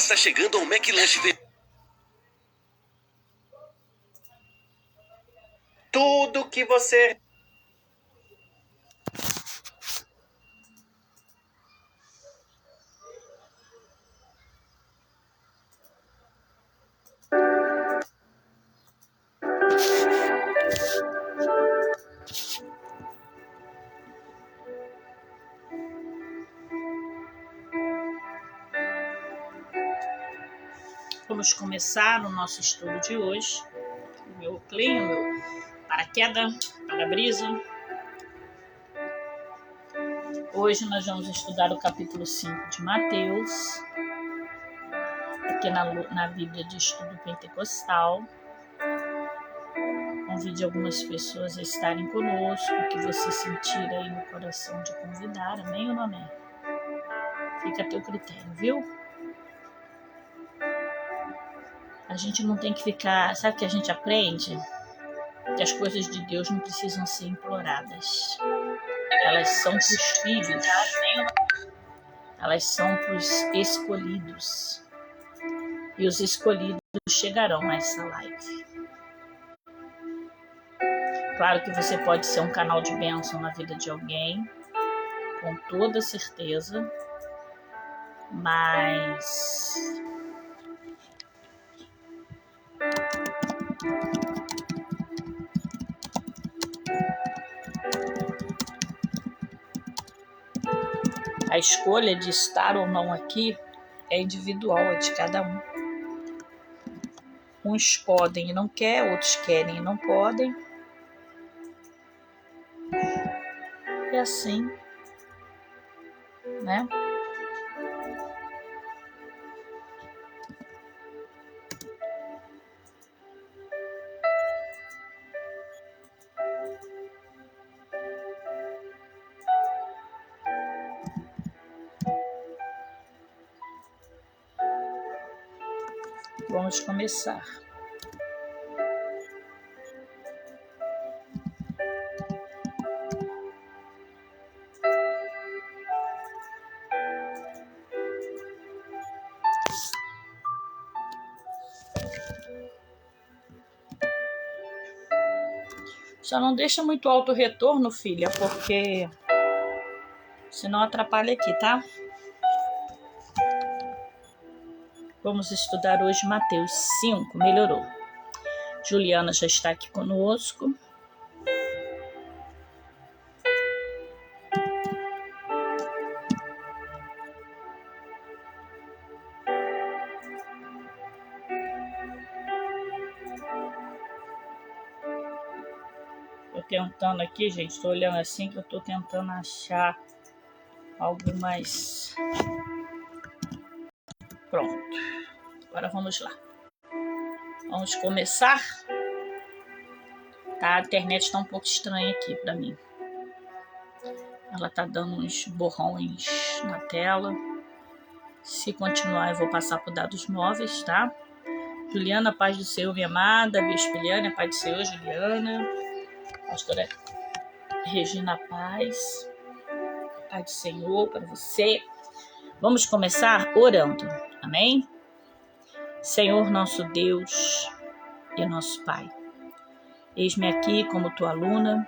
está chegando ao McLanche. Tudo que você... Vamos começar o nosso estudo de hoje. O meu clean, o meu paraquedas, para-brisa. Hoje nós vamos estudar o capítulo 5 de Mateus, aqui na Bíblia de Estudo Pentecostal. Convide algumas pessoas a estarem conosco, o que você sentir aí no coração de convidar, amém ou não amém? Fica a teu critério, viu? A gente não tem que ficar... Sabe o que a gente aprende? Que as coisas de Deus não precisam ser imploradas. Elas são para os filhos. Elas são para os escolhidos. E os escolhidos chegarão a essa live. Claro que você pode ser um canal de bênção na vida de alguém, com toda certeza, mas a escolha de estar ou não aqui é individual, é de cada um. Uns podem e não querem, outros querem e não podem. E assim, né? Vamos começar. Só não deixa muito alto o retorno, filha, porque senão atrapalha aqui, tá? Vamos estudar hoje Mateus 5, melhorou. Juliana já está aqui conosco. Tô tentando aqui, gente, tô olhando assim que eu tô tentando achar algo mais... Pronto. Agora vamos lá. Vamos começar. Tá? A internet está um pouco estranha aqui para mim. Ela tá dando uns borrões na tela. Se continuar, eu vou passar por dados móveis, tá? Juliana, paz do Senhor, minha amada. Bispo Eliane, paz do Senhor, Juliana. Pastora Regina, paz. Paz do Senhor para você. Vamos começar orando. Amém? Senhor, nosso Deus e nosso Pai, eis-me aqui como tua aluna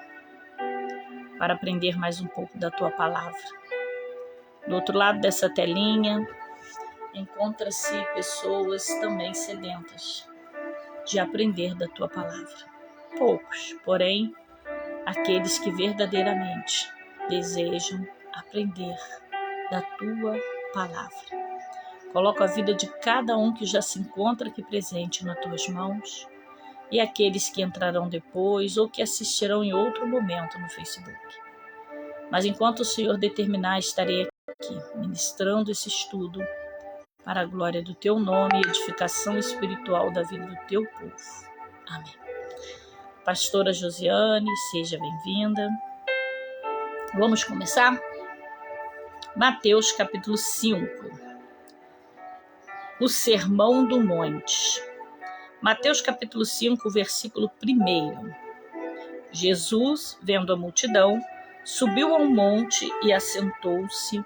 para aprender mais um pouco da tua palavra. Do outro lado dessa telinha, encontra-se pessoas também sedentas de aprender da tua palavra. Poucos, porém, aqueles que verdadeiramente desejam aprender da tua palavra. Coloca a vida de cada um que já se encontra aqui presente nas tuas mãos e aqueles que entrarão depois ou que assistirão em outro momento no Facebook. Mas enquanto o Senhor determinar, estarei aqui ministrando esse estudo para a glória do teu nome e edificação espiritual da vida do teu povo. Amém. Pastora Josiane, seja bem-vinda. Vamos começar? Mateus capítulo 5. O Sermão do Monte. Mateus capítulo 5, versículo 1. Jesus, vendo a multidão, subiu a um monte e assentou-se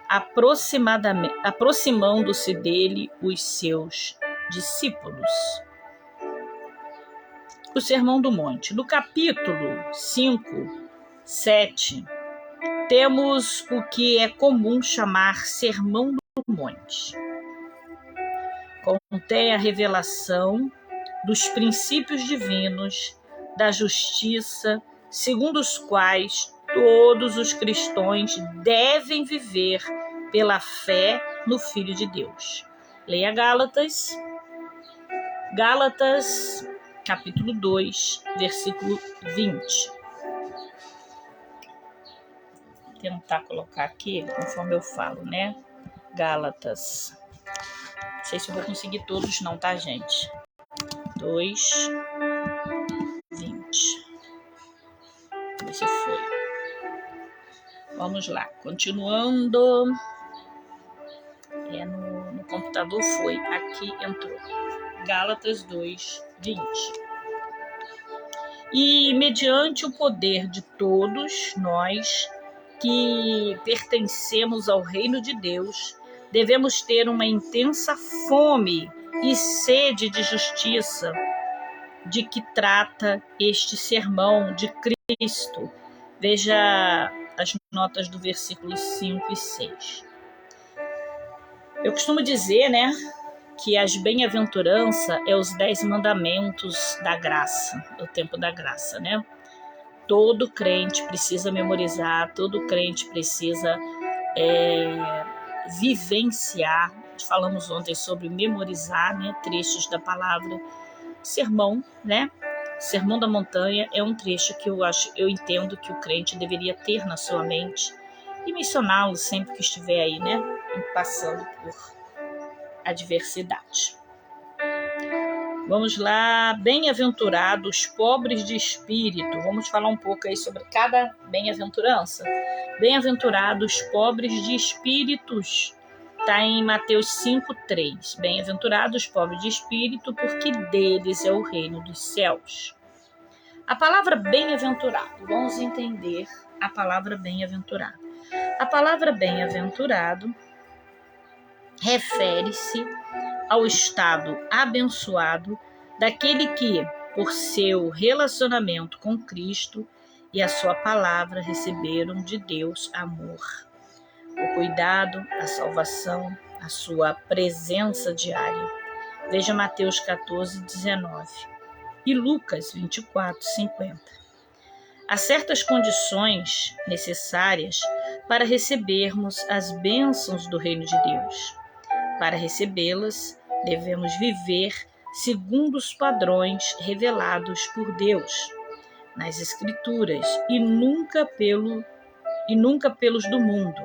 aproximando-se dele os seus discípulos. O Sermão do Monte. No capítulo 5, 7, temos o que é comum chamar Sermão do Monte. Contém a revelação dos princípios divinos, da justiça, segundo os quais todos os cristãos devem viver pela fé no Filho de Deus. Leia Gálatas, capítulo 2, versículo 20. Vou tentar colocar aqui, conforme eu falo, né? Gálatas. Não sei se eu vou conseguir todos não, tá, gente? 2, 20. Ver se foi. Vamos lá, continuando. No computador foi, aqui entrou. Gálatas 2, 20. E mediante o poder de todos nós que pertencemos ao reino de Deus, devemos ter uma intensa fome e sede de justiça, de que trata este sermão de Cristo. Veja as notas do versículo 5 e 6. Eu costumo dizer, né, que as bem-aventuranças é os 10 mandamentos da graça, do tempo da graça, né? Todo crente precisa memorizar, todo crente precisa vivenciar. Falamos ontem sobre memorizar, né, trechos da palavra. Sermão, né? Sermão da Montanha é um trecho que eu entendo que o crente deveria ter na sua mente e mencioná-lo sempre que estiver aí, né, passando por adversidade. Vamos lá, bem-aventurados pobres de espírito. Vamos falar um pouco aí sobre cada bem-aventurança. Bem-aventurados pobres de espíritos. Está em Mateus 5:3. Bem-aventurados pobres de espírito, porque deles é o reino dos céus. A palavra bem-aventurado, vamos entender a palavra bem-aventurado. A palavra bem-aventurado refere-se ao estado abençoado daquele que, por seu relacionamento com Cristo e a sua palavra, receberam de Deus amor, o cuidado, a salvação, a sua presença diária. Veja Mateus 14:19 e Lucas 24:50. Há certas condições necessárias para recebermos as bênçãos do reino de Deus. Para recebê-las, devemos viver segundo os padrões revelados por Deus nas Escrituras e nunca pelos do mundo.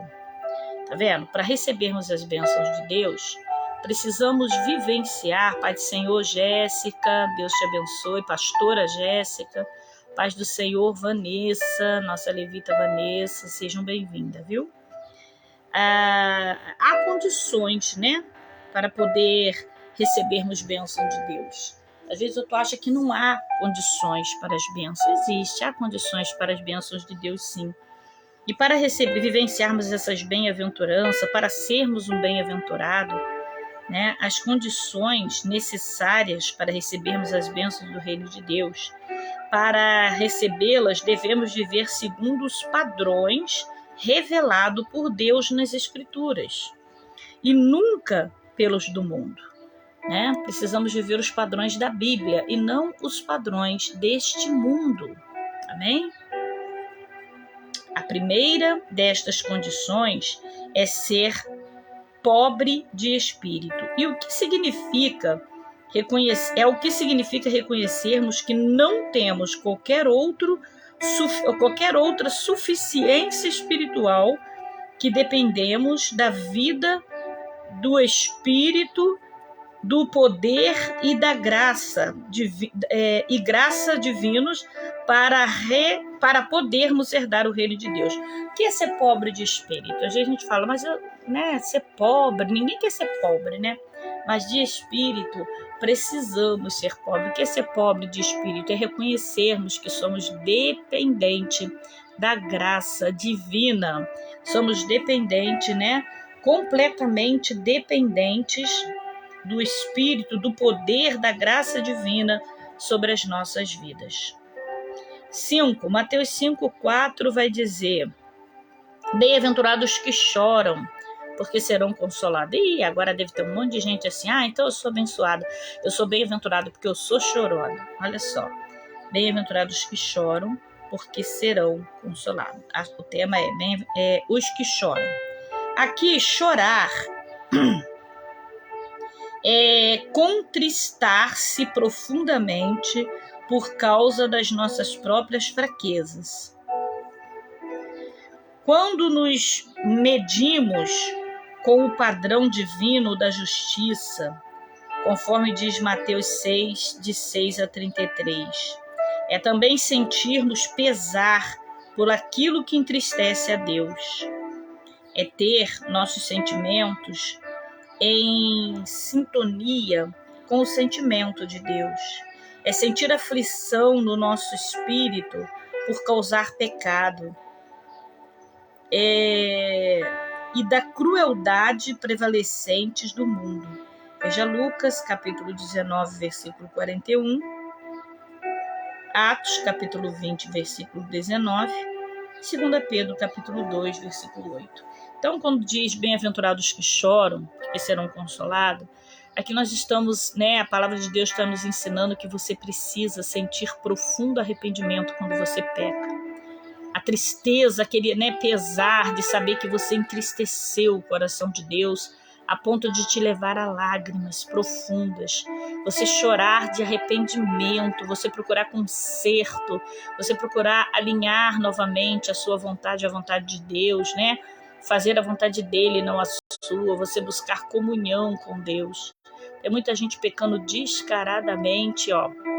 Tá vendo? Para recebermos as bênçãos de Deus, precisamos vivenciar. Pai do Senhor, Jéssica, Deus te abençoe. Pastora Jéssica, paz do Senhor, Vanessa, nossa levita Vanessa, sejam bem-vindas, viu? Há condições, né, para poder recebermos bênção de Deus. Às vezes tu acha que não há condições para as bênçãos. Há condições para as bênçãos de Deus, sim. E para vivenciarmos essas bem-aventuranças, para sermos um bem-aventurado, né, as condições necessárias para recebermos as bênçãos do reino de Deus, para recebê-las, devemos viver segundo os padrões revelados por Deus nas Escrituras e nunca pelos do mundo, né? Precisamos viver os padrões da Bíblia e não os padrões deste mundo. Amém? A primeira destas condições é ser pobre de espírito. E o que significa reconhecermos que não temos qualquer outra suficiência espiritual, que dependemos da vida do Espírito, do poder e da graça divinos para podermos herdar o reino de Deus. O que é ser pobre de espírito? Às vezes a gente fala, mas ser pobre, ninguém quer ser pobre, né? Mas de espírito precisamos ser pobres. O que é ser pobre de espírito? É reconhecermos que somos dependentes da graça divina. Somos dependentes, né? Completamente dependentes do Espírito, do poder da graça divina sobre as nossas vidas. 5. Mateus 5,4 vai dizer: bem-aventurados que choram, porque serão consolados. E agora deve ter um monte de gente assim: então eu sou abençoado, eu sou bem-aventurado porque eu sou chorona. Olha só, bem-aventurados que choram, porque serão consolados. O tema é os que choram. Aqui, chorar é contristar-se profundamente por causa das nossas próprias fraquezas. Quando nos medimos com o padrão divino da justiça, conforme diz Mateus 6, de 6 a 33, é também sentirmos pesar por aquilo que entristece a Deus. É ter nossos sentimentos em sintonia com o sentimento de Deus. É sentir aflição no nosso espírito por causar pecado. E da crueldade prevalecentes do mundo. Veja Lucas, capítulo 19, versículo 41, Atos, capítulo 20, versículo 19, 2 Pedro, capítulo 2, versículo 8. Então, quando diz bem-aventurados que choram, porque serão consolados, aqui nós estamos, a palavra de Deus está nos ensinando que você precisa sentir profundo arrependimento quando você peca. A tristeza, aquele pesar de saber que você entristeceu o coração de Deus a ponto de te levar a lágrimas profundas. Você chorar de arrependimento, você procurar conserto, você procurar alinhar novamente a sua vontade à vontade de Deus, fazer a vontade dele, não a sua, você buscar comunhão com Deus. Tem muita gente pecando descaradamente,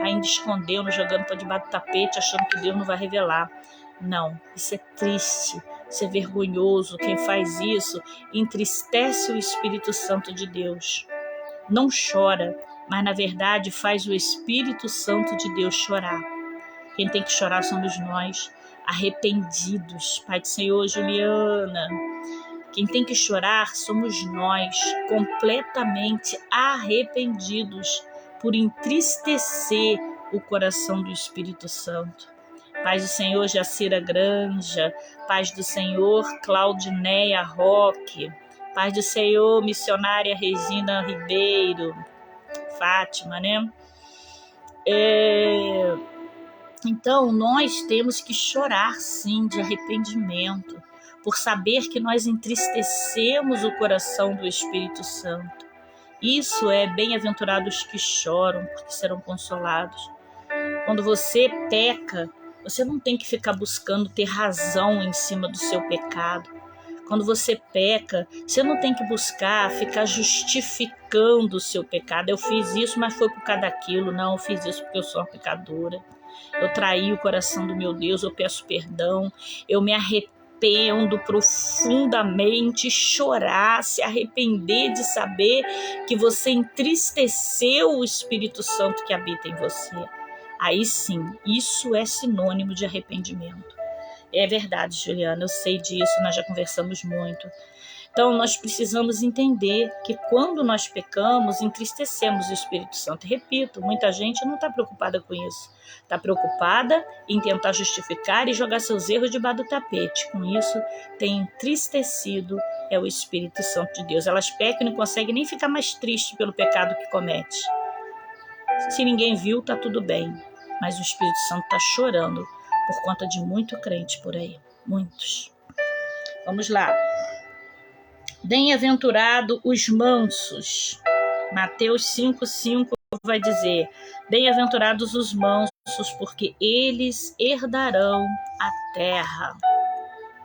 ainda escondendo, jogando para debaixo do tapete, achando que Deus não vai revelar. Não, isso é triste, isso é vergonhoso. Quem faz isso entristece o Espírito Santo de Deus. Não chora, mas na verdade faz o Espírito Santo de Deus chorar. Quem tem que chorar somos nós, arrependidos. Pai do Senhor, Juliana. Quem tem que chorar somos nós, completamente arrependidos por entristecer o coração do Espírito Santo. Paz do Senhor, Jacira Granja. Paz do Senhor, Claudineia Roque. Paz do Senhor, missionária Regina Ribeiro. Fátima, Então, nós temos que chorar, sim, de arrependimento, por saber que nós entristecemos o coração do Espírito Santo. Isso é bem-aventurados que choram, porque serão consolados. Quando você peca, você não tem que ficar buscando ter razão em cima do seu pecado. Quando você peca, você não tem que buscar ficar justificando o seu pecado. Eu fiz isso, mas foi por causa daquilo. Não, eu fiz isso porque eu sou uma pecadora. Eu traí o coração do meu Deus, eu peço perdão. Eu me arrependo profundamente, chorar, se arrepender de saber que você entristeceu o Espírito Santo que habita em você. Aí sim, isso é sinônimo de arrependimento. É verdade, Juliana, eu sei disso, nós já conversamos muito. Então, nós precisamos entender que quando nós pecamos, entristecemos o Espírito Santo. Repito, muita gente não está preocupada com isso. Está preocupada em tentar justificar e jogar seus erros debaixo do tapete. Com isso, tem entristecido o Espírito Santo de Deus. Elas pecam e não conseguem nem ficar mais tristes pelo pecado que comete. Se ninguém viu, está tudo bem. Mas o Espírito Santo está chorando por conta de muito crente por aí. Muitos. Vamos lá. Bem-aventurado os mansos. Mateus 5,5 vai dizer: bem-aventurados os mansos, porque eles herdarão a terra.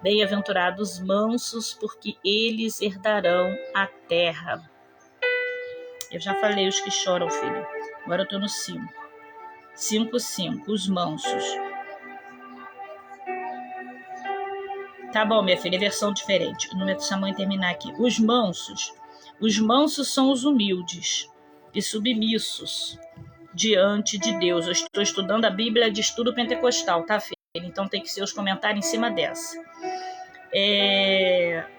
Bem-aventurados os mansos, porque eles herdarão a terra. Eu já falei os que choram, filho. Agora eu estou no 5. 5,5, os mansos. Tá bom, minha filha, é versão diferente. O número deixa a mãe terminar aqui. Os mansos são os humildes e submissos diante de Deus. Eu estou estudando a Bíblia de estudo pentecostal, tá, filha? Então tem que ser os comentários em cima dessa.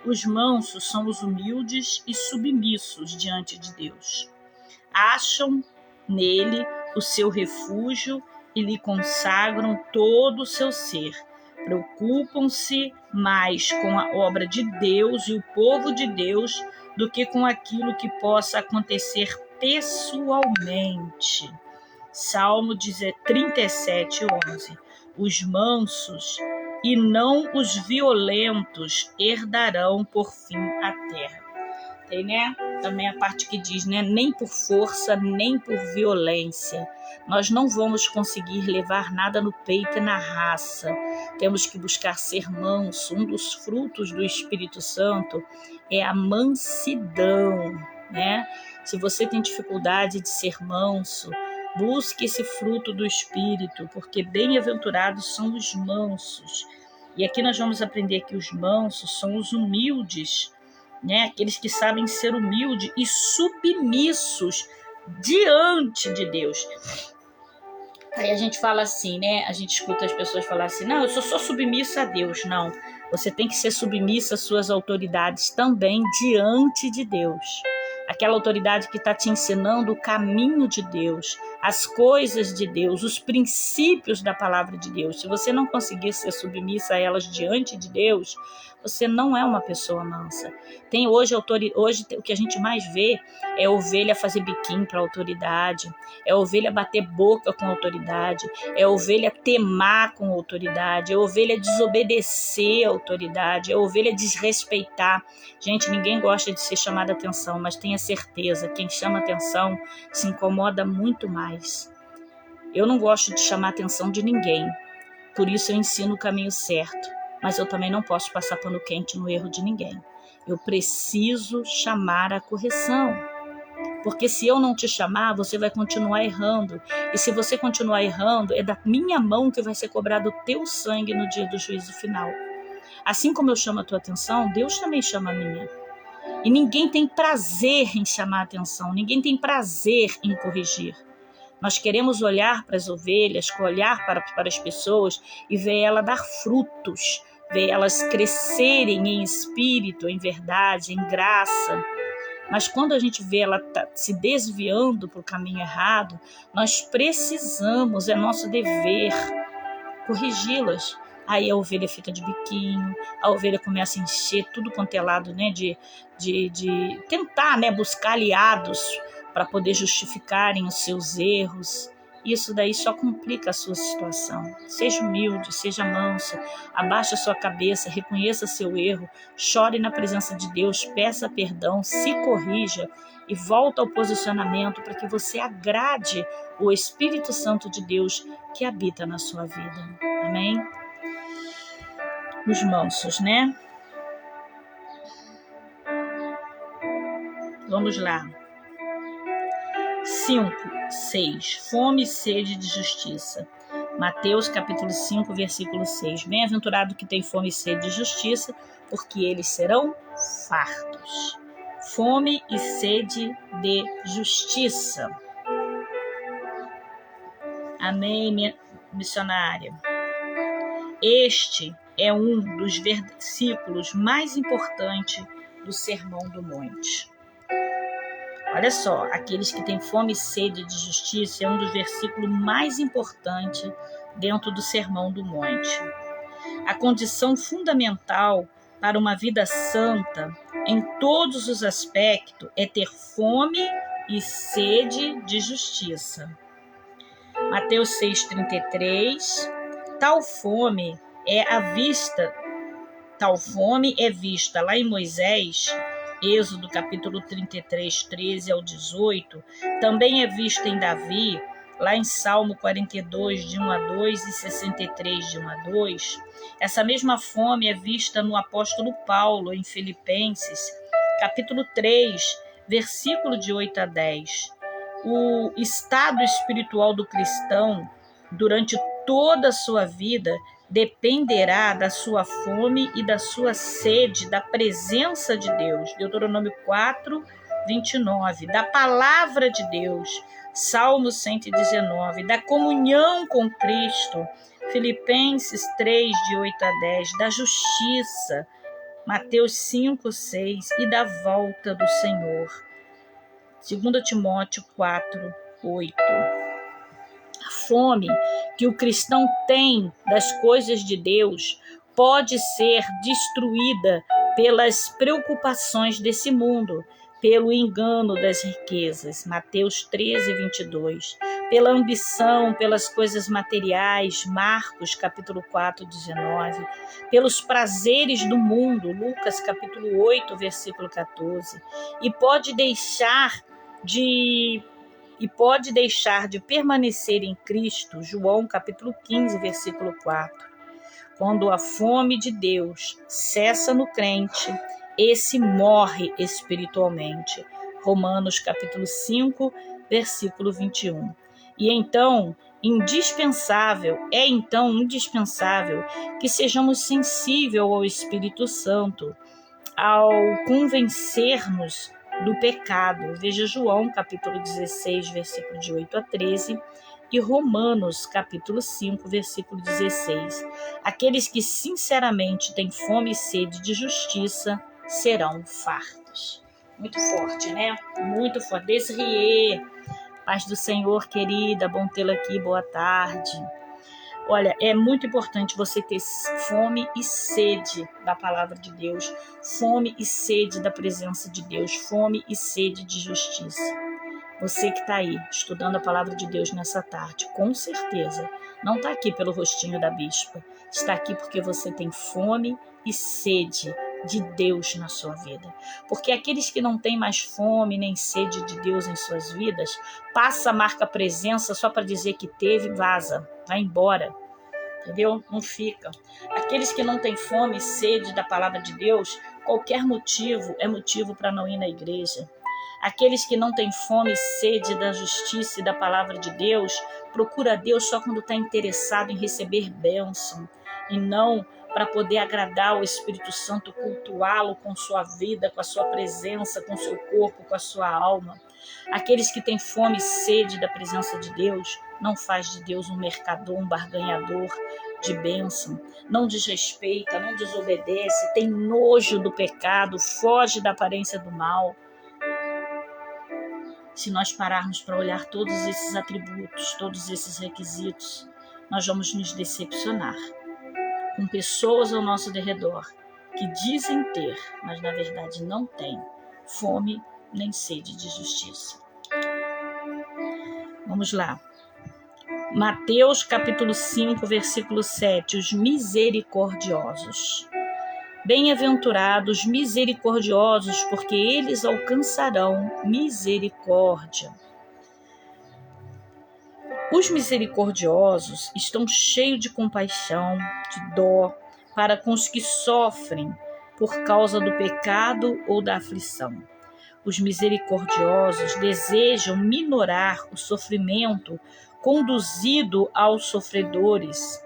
Os mansos são os humildes e submissos diante de Deus. Acham nele o seu refúgio e lhe consagram todo o seu ser. Preocupam-se mais com a obra de Deus e o povo de Deus do que com aquilo que possa acontecer pessoalmente. Salmo 37:11. Os mansos e não os violentos herdarão por fim a terra. Tem, né? Também a parte que diz, né? Nem por força, nem por violência. Nós não vamos conseguir levar nada no peito e na raça. Temos que buscar ser manso. Um dos frutos do Espírito Santo é a mansidão, né? Se você tem dificuldade de ser manso, busque esse fruto do Espírito, porque bem-aventurados são os mansos. E aqui nós vamos aprender que os mansos são os humildes, né? Aqueles que sabem ser humildes e submissos diante de Deus. Aí a gente fala assim, né? A gente escuta as pessoas falar assim, não, eu sou só submissa a Deus. Não, você tem que ser submissa às suas autoridades também diante de Deus. Aquela autoridade que está te ensinando o caminho de Deus, as coisas de Deus, os princípios da palavra de Deus. Se você não conseguir ser submissa a elas diante de Deus, você não é uma pessoa mansa. Hoje o que a gente mais vê é ovelha fazer biquinho para a autoridade, é ovelha bater boca com a autoridade, é ovelha temar com a autoridade, é ovelha desobedecer a autoridade, é ovelha desrespeitar. Gente, ninguém gosta de ser chamada atenção, mas tenha certeza, quem chama atenção se incomoda muito mais. Eu não gosto de chamar atenção de ninguém, por isso eu ensino o caminho certo, mas eu também não posso passar pano quente no erro de ninguém. Eu preciso chamar a correção, porque se eu não te chamar, você vai continuar errando, e se você continuar errando, é da minha mão que vai ser cobrado o teu sangue no dia do juízo final. Assim como eu chamo a tua atenção, Deus também chama a minha. E ninguém tem prazer em chamar a atenção, ninguém tem prazer em corrigir. Nós queremos olhar para as ovelhas, olhar para as pessoas e ver elas dar frutos, ver elas crescerem em espírito, em verdade, em graça. Mas quando a gente vê ela se desviando para o caminho errado, nós precisamos, é nosso dever, corrigi-las. Aí a ovelha fica de biquinho, a ovelha começa a encher tudo quanto é lado, né, de tentar, né, buscar aliados para poder justificarem os seus erros. Isso daí só complica a sua situação. Seja humilde, seja manso, abaixe a sua cabeça, reconheça seu erro, chore na presença de Deus, peça perdão, se corrija e volta ao posicionamento para que você agrade o Espírito Santo de Deus que habita na sua vida. Amém? Os mansos, né? Vamos lá. 5, 6. Fome e sede de justiça. Mateus capítulo 5, versículo 6. Bem-aventurado que tem fome e sede de justiça, porque eles serão fartos. Fome e sede de justiça. Amém, minha missionária? Este é um dos versículos mais importantes do Sermão do Monte. Olha só, aqueles que têm fome e sede de justiça é um dos versículos mais importantes dentro do Sermão do Monte. A condição fundamental para uma vida santa, em todos os aspectos, é ter fome e sede de justiça. Mateus 6,33. Tal fome é vista lá em Moisés, Êxodo capítulo 33, 13 ao 18, também é vista em Davi, lá em Salmo 42, de 1 a 2 e 63, de 1 a 2. Essa mesma fome é vista no apóstolo Paulo, em Filipenses, capítulo 3, versículo de 8 a 10. O estado espiritual do cristão, durante toda a sua vida, dependerá da sua fome e da sua sede, da presença de Deus. Deuteronômio 4, 29. Da palavra de Deus. Salmo 119, da comunhão com Cristo, Filipenses 3, de 8 a 10, da justiça, Mateus 5, 6, e da volta do Senhor, 2 Timóteo 4, 8. A fome que o cristão tem das coisas de Deus pode ser destruída pelas preocupações desse mundo, pelo engano das riquezas, Mateus 13, 22, pela ambição, pelas coisas materiais, Marcos capítulo 4, 19, pelos prazeres do mundo, Lucas capítulo 8, versículo 14, e pode deixar de permanecer em Cristo, João capítulo 15, versículo 4. Quando a fome de Deus cessa no crente, esse morre espiritualmente. Romanos capítulo 5, versículo 21. E então, indispensável que sejamos sensíveis ao Espírito Santo, ao convencer-nos do pecado. Veja João capítulo 16, versículo de 8 a 13, e Romanos capítulo 5, versículo 16. Aqueles que sinceramente têm fome e sede de justiça serão fartos. Muito forte, né? Muito forte. Desrie, paz do Senhor, querida, bom tê-la aqui, boa tarde. Olha, é muito importante você ter fome e sede da palavra de Deus, fome e sede da presença de Deus, fome e sede de justiça. Você que está aí, estudando a palavra de Deus nessa tarde, com certeza, não está aqui pelo rostinho da bispa, está aqui porque você tem fome e sede de Deus na sua vida. Porque aqueles que não têm mais fome nem sede de Deus em suas vidas, passa, marca presença só para dizer que teve, vaza, vai embora. Entendeu? Não fica. Aqueles que não têm fome e sede da palavra de Deus, qualquer motivo é motivo para não ir na igreja. Aqueles que não têm fome e sede da justiça e da palavra de Deus, procura Deus só quando está interessado em receber bênção e não para poder agradar o Espírito Santo, cultuá-lo com sua vida, com a sua presença, com o seu corpo, com a sua alma. Aqueles que têm fome e sede da presença de Deus, não faz de Deus um mercador, um barganhador de bênção, não desrespeita, não desobedece, tem nojo do pecado, foge da aparência do mal. Se nós pararmos para olhar todos esses atributos, todos esses requisitos, nós vamos nos decepcionar com pessoas ao nosso derredor que dizem ter, mas na verdade não têm fome nem sede de justiça. Vamos lá. Mateus capítulo 5, versículo 7, os misericordiosos. Bem-aventurados misericordiosos, porque eles alcançarão misericórdia. Os misericordiosos estão cheios de compaixão, de dó, para com os que sofrem por causa do pecado ou da aflição. Os misericordiosos desejam minorar o sofrimento conduzido aos sofredores.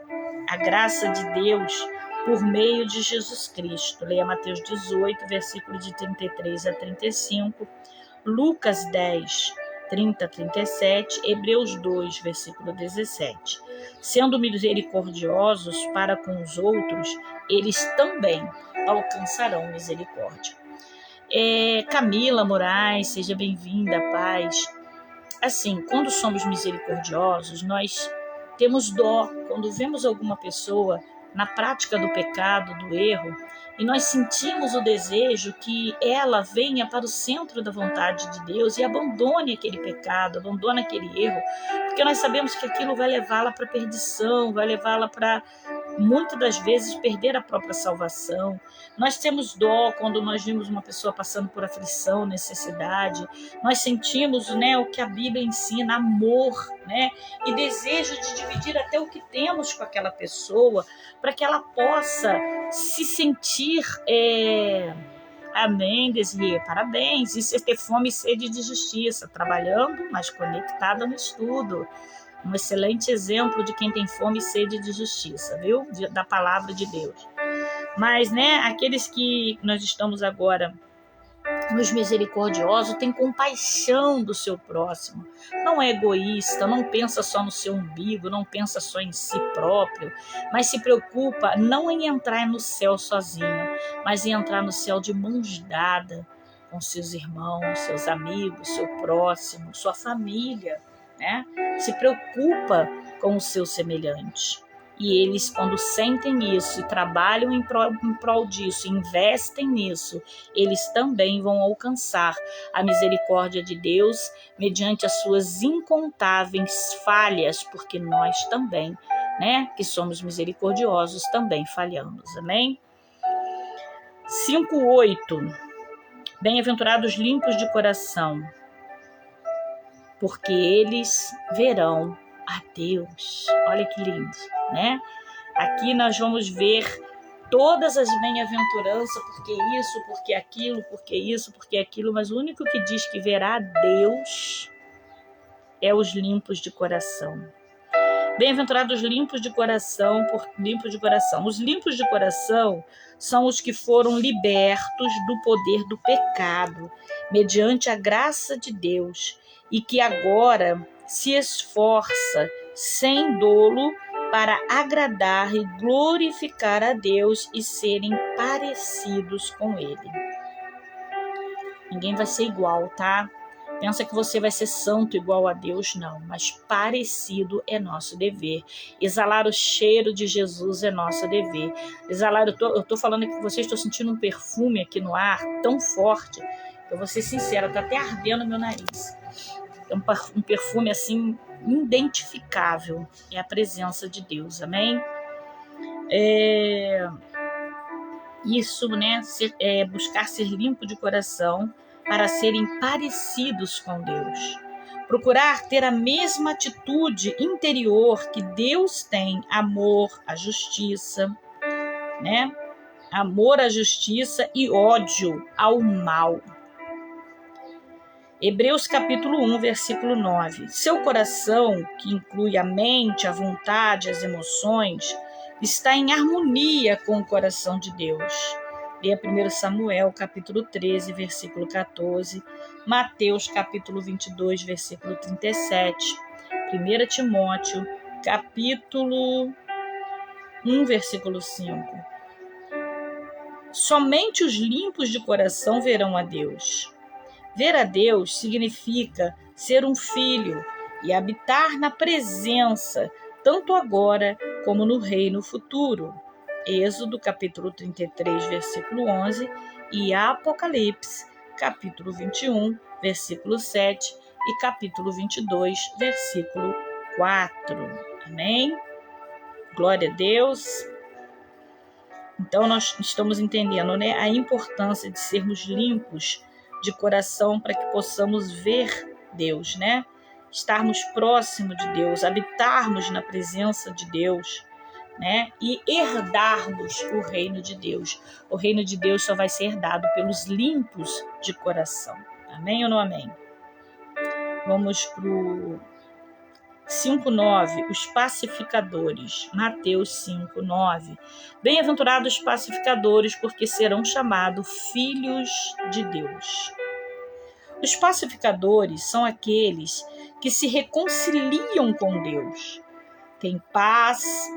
A graça de Deus por meio de Jesus Cristo. Leia Mateus 18, versículo de 33 a 35, Lucas 10, 30 a 37, Hebreus 2, versículo 17. Sendo misericordiosos para com os outros, eles também alcançarão misericórdia. Camila Moraes, seja bem-vinda, paz. Assim, quando somos misericordiosos, nós temos dó. Quando vemos alguma pessoa na prática do pecado, do erro, e nós sentimos o desejo que ela venha para o centro da vontade de Deus e abandone aquele pecado, abandone aquele erro, porque nós sabemos que aquilo vai levá-la para a perdição, vai levá-la para, muitas das vezes, perder a própria salvação. Nós temos dó quando nós vimos uma pessoa passando por aflição, necessidade. Nós sentimos, o que a Bíblia ensina, amor, e desejo de dividir até o que temos com aquela pessoa, para que ela possa se sentir... Amém, Desirê, parabéns. Isso é ter fome e sede de justiça, trabalhando, mas conectada no estudo. Um excelente exemplo de quem tem fome e sede de justiça, viu? Da palavra de Deus. Mas, aqueles que nós estamos agora Os misericordiosos têm compaixão do seu próximo. Não é egoísta, não pensa só no seu umbigo, não pensa só em si próprio, mas se preocupa não em entrar no céu sozinho, mas em entrar no céu de mãos dadas com seus irmãos, seus amigos, seu próximo, sua família, né? Se preocupa com o seu semelhante. E eles, quando sentem isso e trabalham em prol disso, investem nisso, eles também vão alcançar a misericórdia de Deus mediante as suas incontáveis falhas, porque nós também, né, que somos misericordiosos, também falhamos. Amém? 5:8. Bem-aventurados limpos de coração, porque eles verão a Deus. Olha que lindo, né? Aqui nós vamos ver todas as bem-aventuranças, porque isso, porque aquilo, porque isso, porque aquilo, mas o único que diz que verá a Deus é os limpos de coração. Bem-aventurados limpos de coração, limpos de coração. Os limpos de coração são os que foram libertos do poder do pecado, mediante a graça de Deus, e que agora se esforça sem dolo para agradar e glorificar a Deus e serem parecidos com Ele. Ninguém vai ser igual, tá? Pensa que você vai ser santo igual a Deus, não. Mas parecido é nosso dever. Exalar o cheiro de Jesus é nosso dever. Exalar, eu tô falando aqui com vocês, estou sentindo um perfume aqui no ar tão forte. Eu vou ser sincera, tá até ardendo meu nariz. É um perfume assim identificável. É a presença de Deus, amém? Isso, né? Buscar ser limpo de coração para serem parecidos com Deus. Procurar ter a mesma atitude interior que Deus tem, amor à justiça, né? Amor à justiça e ódio ao mal. Hebreus capítulo 1, versículo 9. Seu coração, que inclui a mente, a vontade, as emoções, está em harmonia com o coração de Deus. Leia 1 Samuel, capítulo 13, versículo 14, Mateus, capítulo 22, versículo 37, 1 Timóteo, capítulo 1, versículo 5. Somente os limpos de coração verão a Deus. Ver a Deus significa ser um filho e habitar na presença, tanto agora como no reino futuro. Êxodo, capítulo 33, versículo 11, e Apocalipse, capítulo 21, versículo 7, e capítulo 22, versículo 4. Amém? Glória a Deus. Então, nós estamos entendendo, né, a importância de sermos limpos de coração para que possamos ver Deus, né? Estarmos próximos de Deus, habitarmos na presença de Deus, né? E herdarmos o reino de Deus. O reino de Deus só vai ser herdado pelos limpos de coração. Amém ou não amém? Vamos para o 5:9, os pacificadores. Mateus 5:9. Bem-aventurados os pacificadores, porque serão chamados filhos de Deus. Os pacificadores são aqueles que se reconciliam com Deus. Tem paz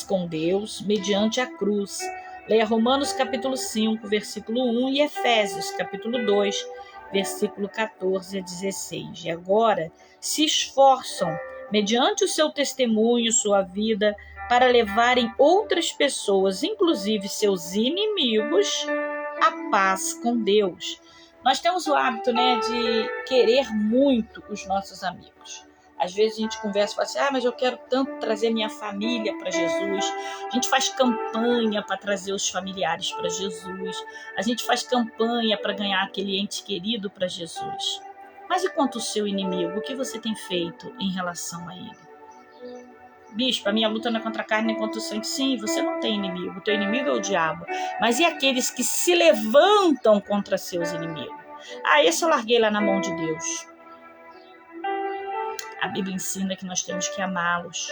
com Deus mediante a cruz. Leia Romanos capítulo 5, versículo 1 e Efésios capítulo 2, versículo 14 a 16. E agora se esforçam, mediante o seu testemunho, sua vida, para levarem outras pessoas, inclusive seus inimigos, a paz com Deus. Nós temos o hábito, né, de querer muito os nossos amigos. Às vezes a gente conversa e fala assim, mas eu quero tanto trazer minha família para Jesus. A gente faz campanha para trazer os familiares para Jesus. A gente faz campanha para ganhar aquele ente querido para Jesus. Mas e quanto o seu inimigo? O que você tem feito em relação a ele? Bispo, a minha luta não é contra a carne nem contra o sangue. Sim, você não tem inimigo. O teu inimigo é o diabo. Mas e aqueles que se levantam contra seus inimigos? Esse eu larguei lá na mão de Deus. A Bíblia ensina que nós temos que amá-los,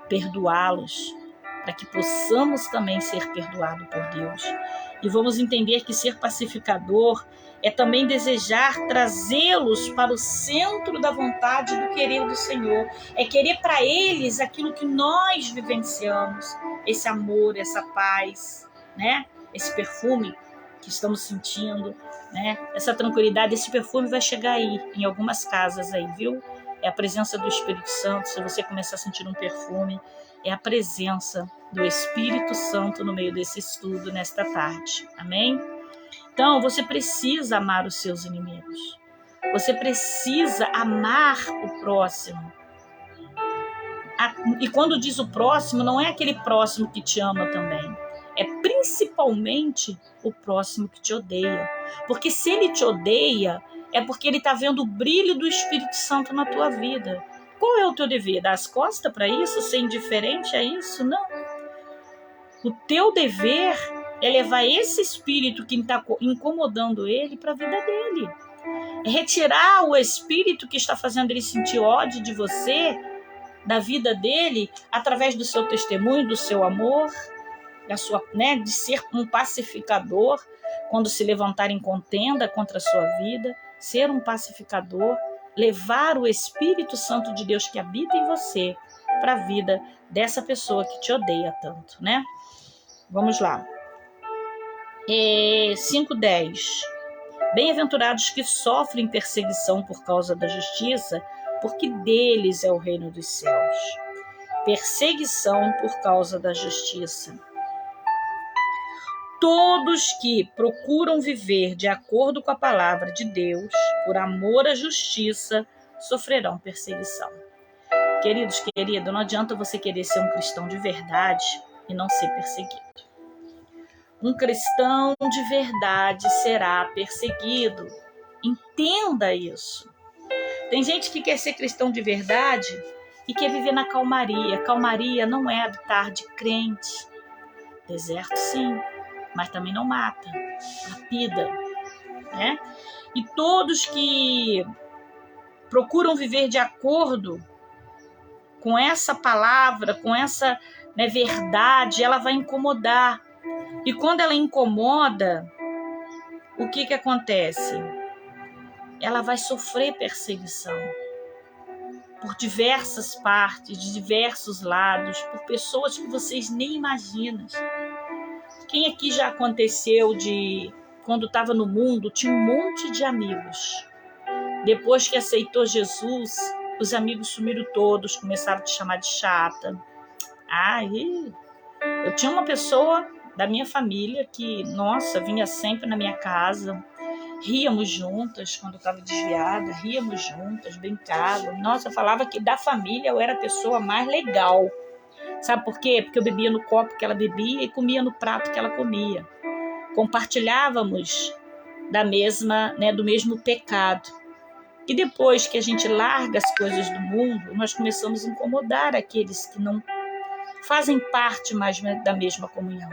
perdoá-los, para que possamos também ser perdoados por Deus. E vamos entender que ser pacificador é também desejar trazê-los para o centro da vontade do querer do Senhor. É querer para eles aquilo que nós vivenciamos, esse amor, essa paz, né? Esse perfume que estamos sentindo, né? Essa tranquilidade, esse perfume vai chegar aí, em algumas casas aí, viu? É a presença do Espírito Santo. Se você começar a sentir um perfume, é a presença do Espírito Santo no meio desse estudo nesta tarde. Amém? Então, você precisa amar os seus inimigos. Você precisa amar o próximo. E quando diz o próximo, não é aquele próximo que te ama também. É principalmente o próximo que te odeia. Porque se ele te odeia, é porque ele está vendo o brilho do Espírito Santo na tua vida. Qual é o teu dever? Dar as costas para isso? Ser indiferente a isso? Não. O teu dever é levar esse espírito que está incomodando ele para a vida dele. É retirar o espírito que está fazendo ele sentir ódio de você, da vida dele, através do seu testemunho, do seu amor, da sua, né, de ser um pacificador, quando se levantar em contenda contra a sua vida, ser um pacificador, levar o Espírito Santo de Deus que habita em você para a vida dessa pessoa que te odeia tanto, né? Vamos lá. 5:10. Bem-aventurados que sofrem perseguição por causa da justiça, porque deles é o reino dos céus. Perseguição por causa da justiça. Todos que procuram viver de acordo com a palavra de Deus, por amor à justiça, sofrerão perseguição. Queridos, querida, não adianta você querer ser um cristão de verdade e não ser perseguido. Um cristão de verdade será perseguido. Entenda isso. Tem gente que quer ser cristão de verdade e quer viver na calmaria. Calmaria não é habitar de crente. Deserto, sim, mas também não mata, lapida, né? E todos que procuram viver de acordo com essa palavra, com essa, né, verdade, ela vai incomodar. E quando ela incomoda, o que acontece? Ela vai sofrer perseguição por diversas partes, de diversos lados, por pessoas que vocês nem imaginam. Quem aqui já aconteceu de, quando estava no mundo, tinha um monte de amigos. Depois que aceitou Jesus, os amigos sumiram todos, começaram a te chamar de chata. Eu tinha uma pessoa da minha família que, nossa, vinha sempre na minha casa. Ríamos juntas quando eu estava desviada, ríamos juntas, brincávamos. Nossa, eu falava que da família eu era a pessoa mais legal. Sabe por quê? Porque eu bebia no copo que ela bebia e comia no prato que ela comia. Compartilhávamos da mesma, né, do mesmo pecado. E depois que a gente larga as coisas do mundo, nós começamos a incomodar aqueles que não fazem parte mais da mesma comunhão.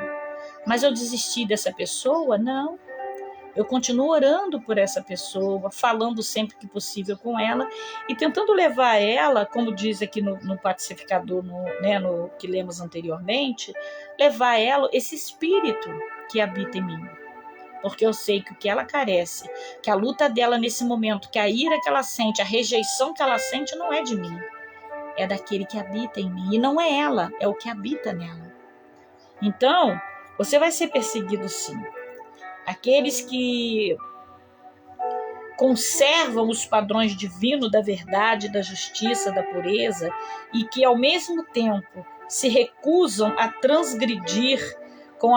Mas eu desisti dessa pessoa? Não. Eu continuo orando por essa pessoa, falando sempre que possível com ela e tentando levar ela, como diz aqui no pacificador, no que lemos anteriormente, levar ela esse espírito que habita em mim. Porque eu sei que o que ela carece, que a luta dela nesse momento, que a ira que ela sente, a rejeição que ela sente não é de mim, é daquele que habita em mim. E não é ela, é o que habita nela. Então, você vai ser perseguido sim. Aqueles que conservam os padrões divinos da verdade, da justiça, da pureza e que, ao mesmo tempo, se recusam a transgredir com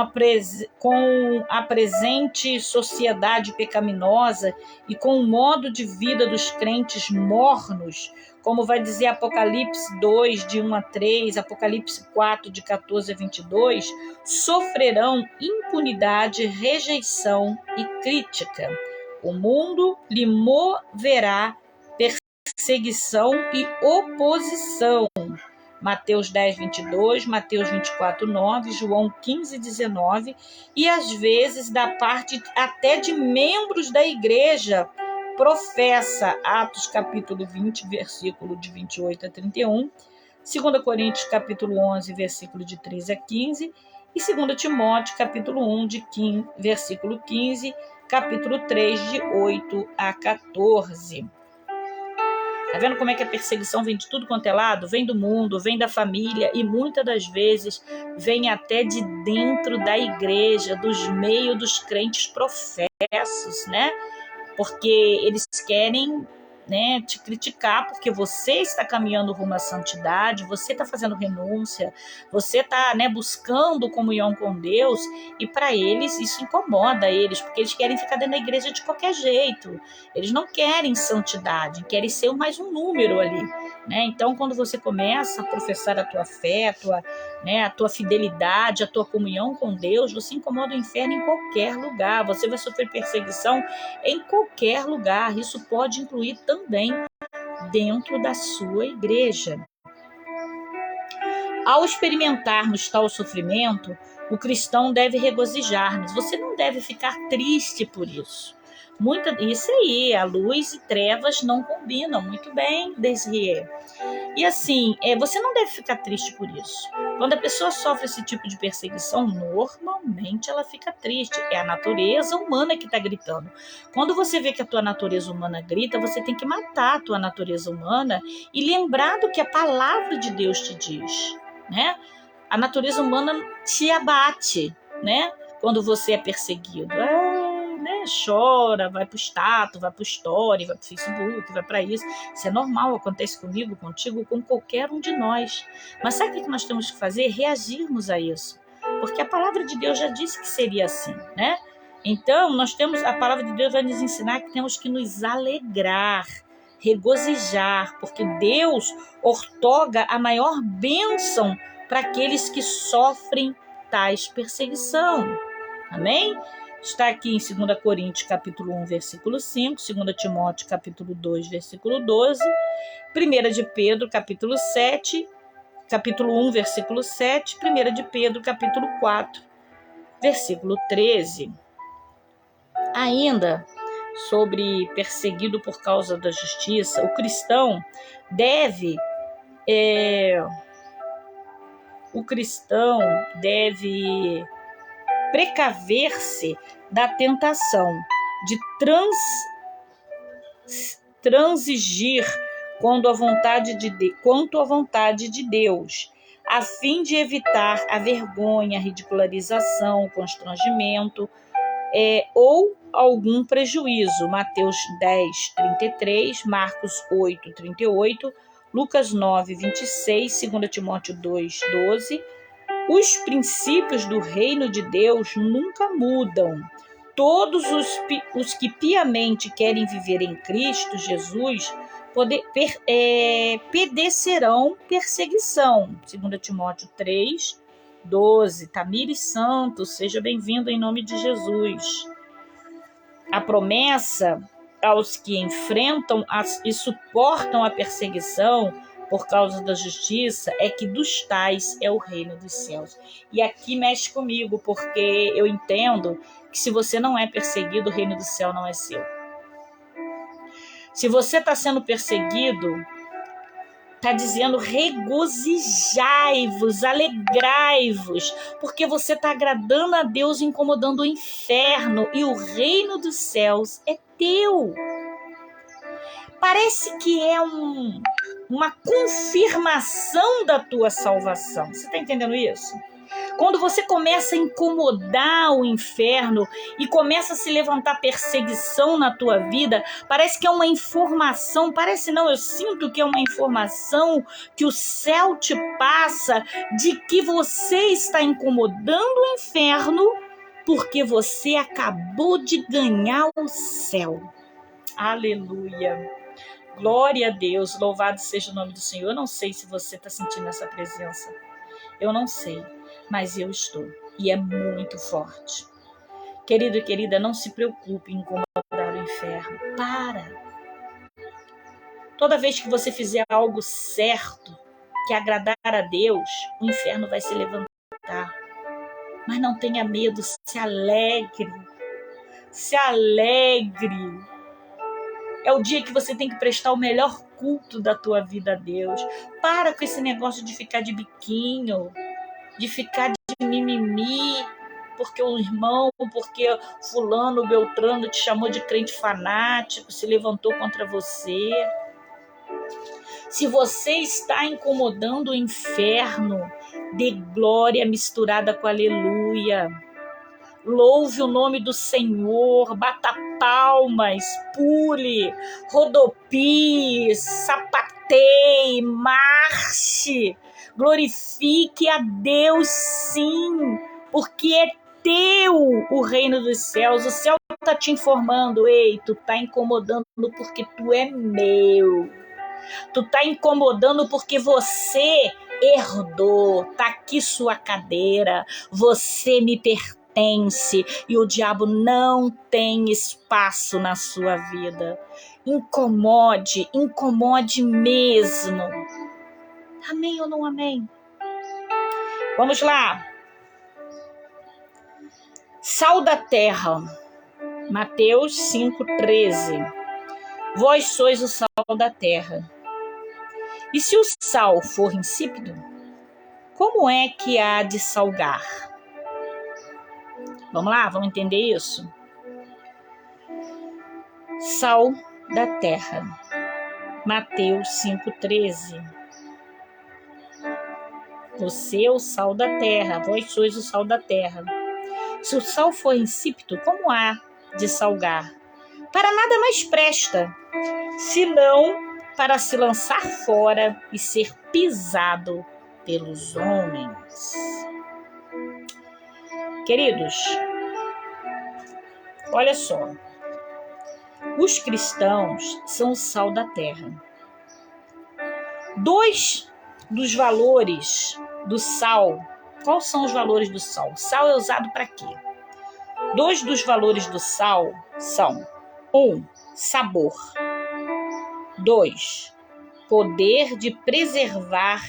a presente sociedade pecaminosa e com o modo de vida dos crentes mornos, como vai dizer Apocalipse 2, de 1 a 3, Apocalipse 4, de 14 a 22, sofrerão impunidade, rejeição e crítica. O mundo lhe moverá perseguição e oposição. Mateus 10, 22, Mateus 24, 9, João 15, 19, e às vezes da parte até de membros da igreja, professa, Atos capítulo 20, versículo de 28 a 31, 2 Coríntios capítulo 11, versículo de 13 a 15, e 2 Timóteo capítulo 1, versículo 15, capítulo 3, de 8 a 14. Tá vendo como é que a perseguição vem de tudo quanto é lado? Vem do mundo, vem da família e muitas das vezes vem até de dentro da igreja, dos meios dos crentes professos, né? Porque eles querem, né, te criticar porque você está caminhando rumo à santidade, você está fazendo renúncia, você está, né, buscando comunhão com Deus, e para eles isso incomoda eles, porque eles querem ficar dentro da igreja de qualquer jeito, eles não querem santidade, querem ser mais um número ali, né? Então, quando você começa a professar a tua fé, a tua fidelidade, a tua comunhão com Deus, você incomoda o inferno em qualquer lugar, você vai sofrer perseguição em qualquer lugar. Isso pode incluir também dentro da sua igreja. Ao experimentarmos tal sofrimento, o cristão deve regozijar, mas você não deve ficar triste por isso. Isso aí, a luz e trevas não combinam. Muito bem, Desiree. E assim, você não deve ficar triste por isso. Quando a pessoa sofre esse tipo de perseguição, normalmente ela fica triste. É a natureza humana que está gritando. Quando você vê que a tua natureza humana grita, você tem que matar a tua natureza humana e lembrar do que a palavra de Deus te diz, né? A natureza humana te abate, né? Quando você é perseguido. Chora, vai pro status, vai pro story, vai pro Facebook, vai para isso. Isso é normal, acontece comigo, contigo, com qualquer um de nós. Mas sabe o que nós temos que fazer? Reagirmos a isso. Porque a palavra de Deus já disse que seria assim, né? Então, a palavra de Deus vai nos ensinar que temos que nos alegrar, regozijar, porque Deus outorga a maior bênção para aqueles que sofrem tais perseguição. Amém? Está aqui em 2 Coríntios capítulo 1, versículo 5, 2 Timóteo capítulo 2, versículo 12, 1 de Pedro capítulo 7, capítulo 1, versículo 7, 1 de Pedro capítulo 4, versículo 13. Ainda sobre perseguido por causa da justiça, o cristão deve precaver-se da tentação de transigir quanto à vontade de Deus, a fim de evitar a vergonha, a ridicularização, o constrangimento ou algum prejuízo. Mateus 10, 33, Marcos 8, 38, Lucas 9, 26, 2 Timóteo 2, 12. Os princípios do reino de Deus nunca mudam. Todos os que piamente querem viver em Cristo Jesus padecerão perseguição. 2 Timóteo 3, 12. Tamires Santos, seja bem-vindo em nome de Jesus. A promessa aos que enfrentam e suportam a perseguição por causa da justiça é que dos tais é o reino dos céus. E aqui mexe comigo, porque eu entendo que se você não é perseguido, o reino do céu não é seu. Se você está sendo perseguido, está dizendo regozijai-vos, alegrai-vos, porque você está agradando a Deus, incomodando o inferno, e o reino dos céus é teu. Parece que é uma confirmação da tua salvação. Você está entendendo isso? Quando você começa a incomodar o inferno e começa a se levantar perseguição na tua vida, parece que é uma informação, parece não, eu sinto que é uma informação que o céu te passa de que você está incomodando o inferno porque você acabou de ganhar o céu. Aleluia. Glória a Deus, louvado seja o nome do Senhor. Eu não sei se você está sentindo essa presença. Eu não sei, mas eu estou. E é muito forte. Querido e querida, não se preocupe em incomodar o inferno. Para. Toda vez que você fizer algo certo, que agradar a Deus, o inferno vai se levantar. Mas não tenha medo, se alegre. Se alegre. É o dia que você tem que prestar o melhor culto da tua vida a Deus. Para com esse negócio de ficar de biquinho, de ficar de mimimi, porque o irmão, porque fulano, Beltrano te chamou de crente fanático, se levantou contra você. Se você está incomodando o inferno, dê glória misturada com aleluia. Louve o nome do Senhor, bata palmas, pule, rodopie, sapateie, marche, glorifique a Deus sim, porque é teu o reino dos céus. O céu está te informando, ei, tu está incomodando porque tu é meu. Tu está incomodando porque você herdou, tá aqui sua cadeira, você me pertence e o diabo não tem espaço na sua vida. Incomode, incomode mesmo. Amém ou não amém? Vamos lá. Sal da terra, Mateus 5,13. Vós sois o sal da terra. E se o sal for insípido, como é que há de salgar? Vamos lá, vamos entender isso? Sal da terra, Mateus 5,13. Você é o sal da terra, vós sois o sal da terra. Se o sal for insípido, como há de salgar? Para nada mais presta, senão para se lançar fora e ser pisado pelos homens. Queridos, olha só, os cristãos são o sal da terra. Dois dos valores do sal, quais são os valores do sal? O sal é usado para quê? Dois dos valores do sal são: 1, sabor. 2, poder de preservar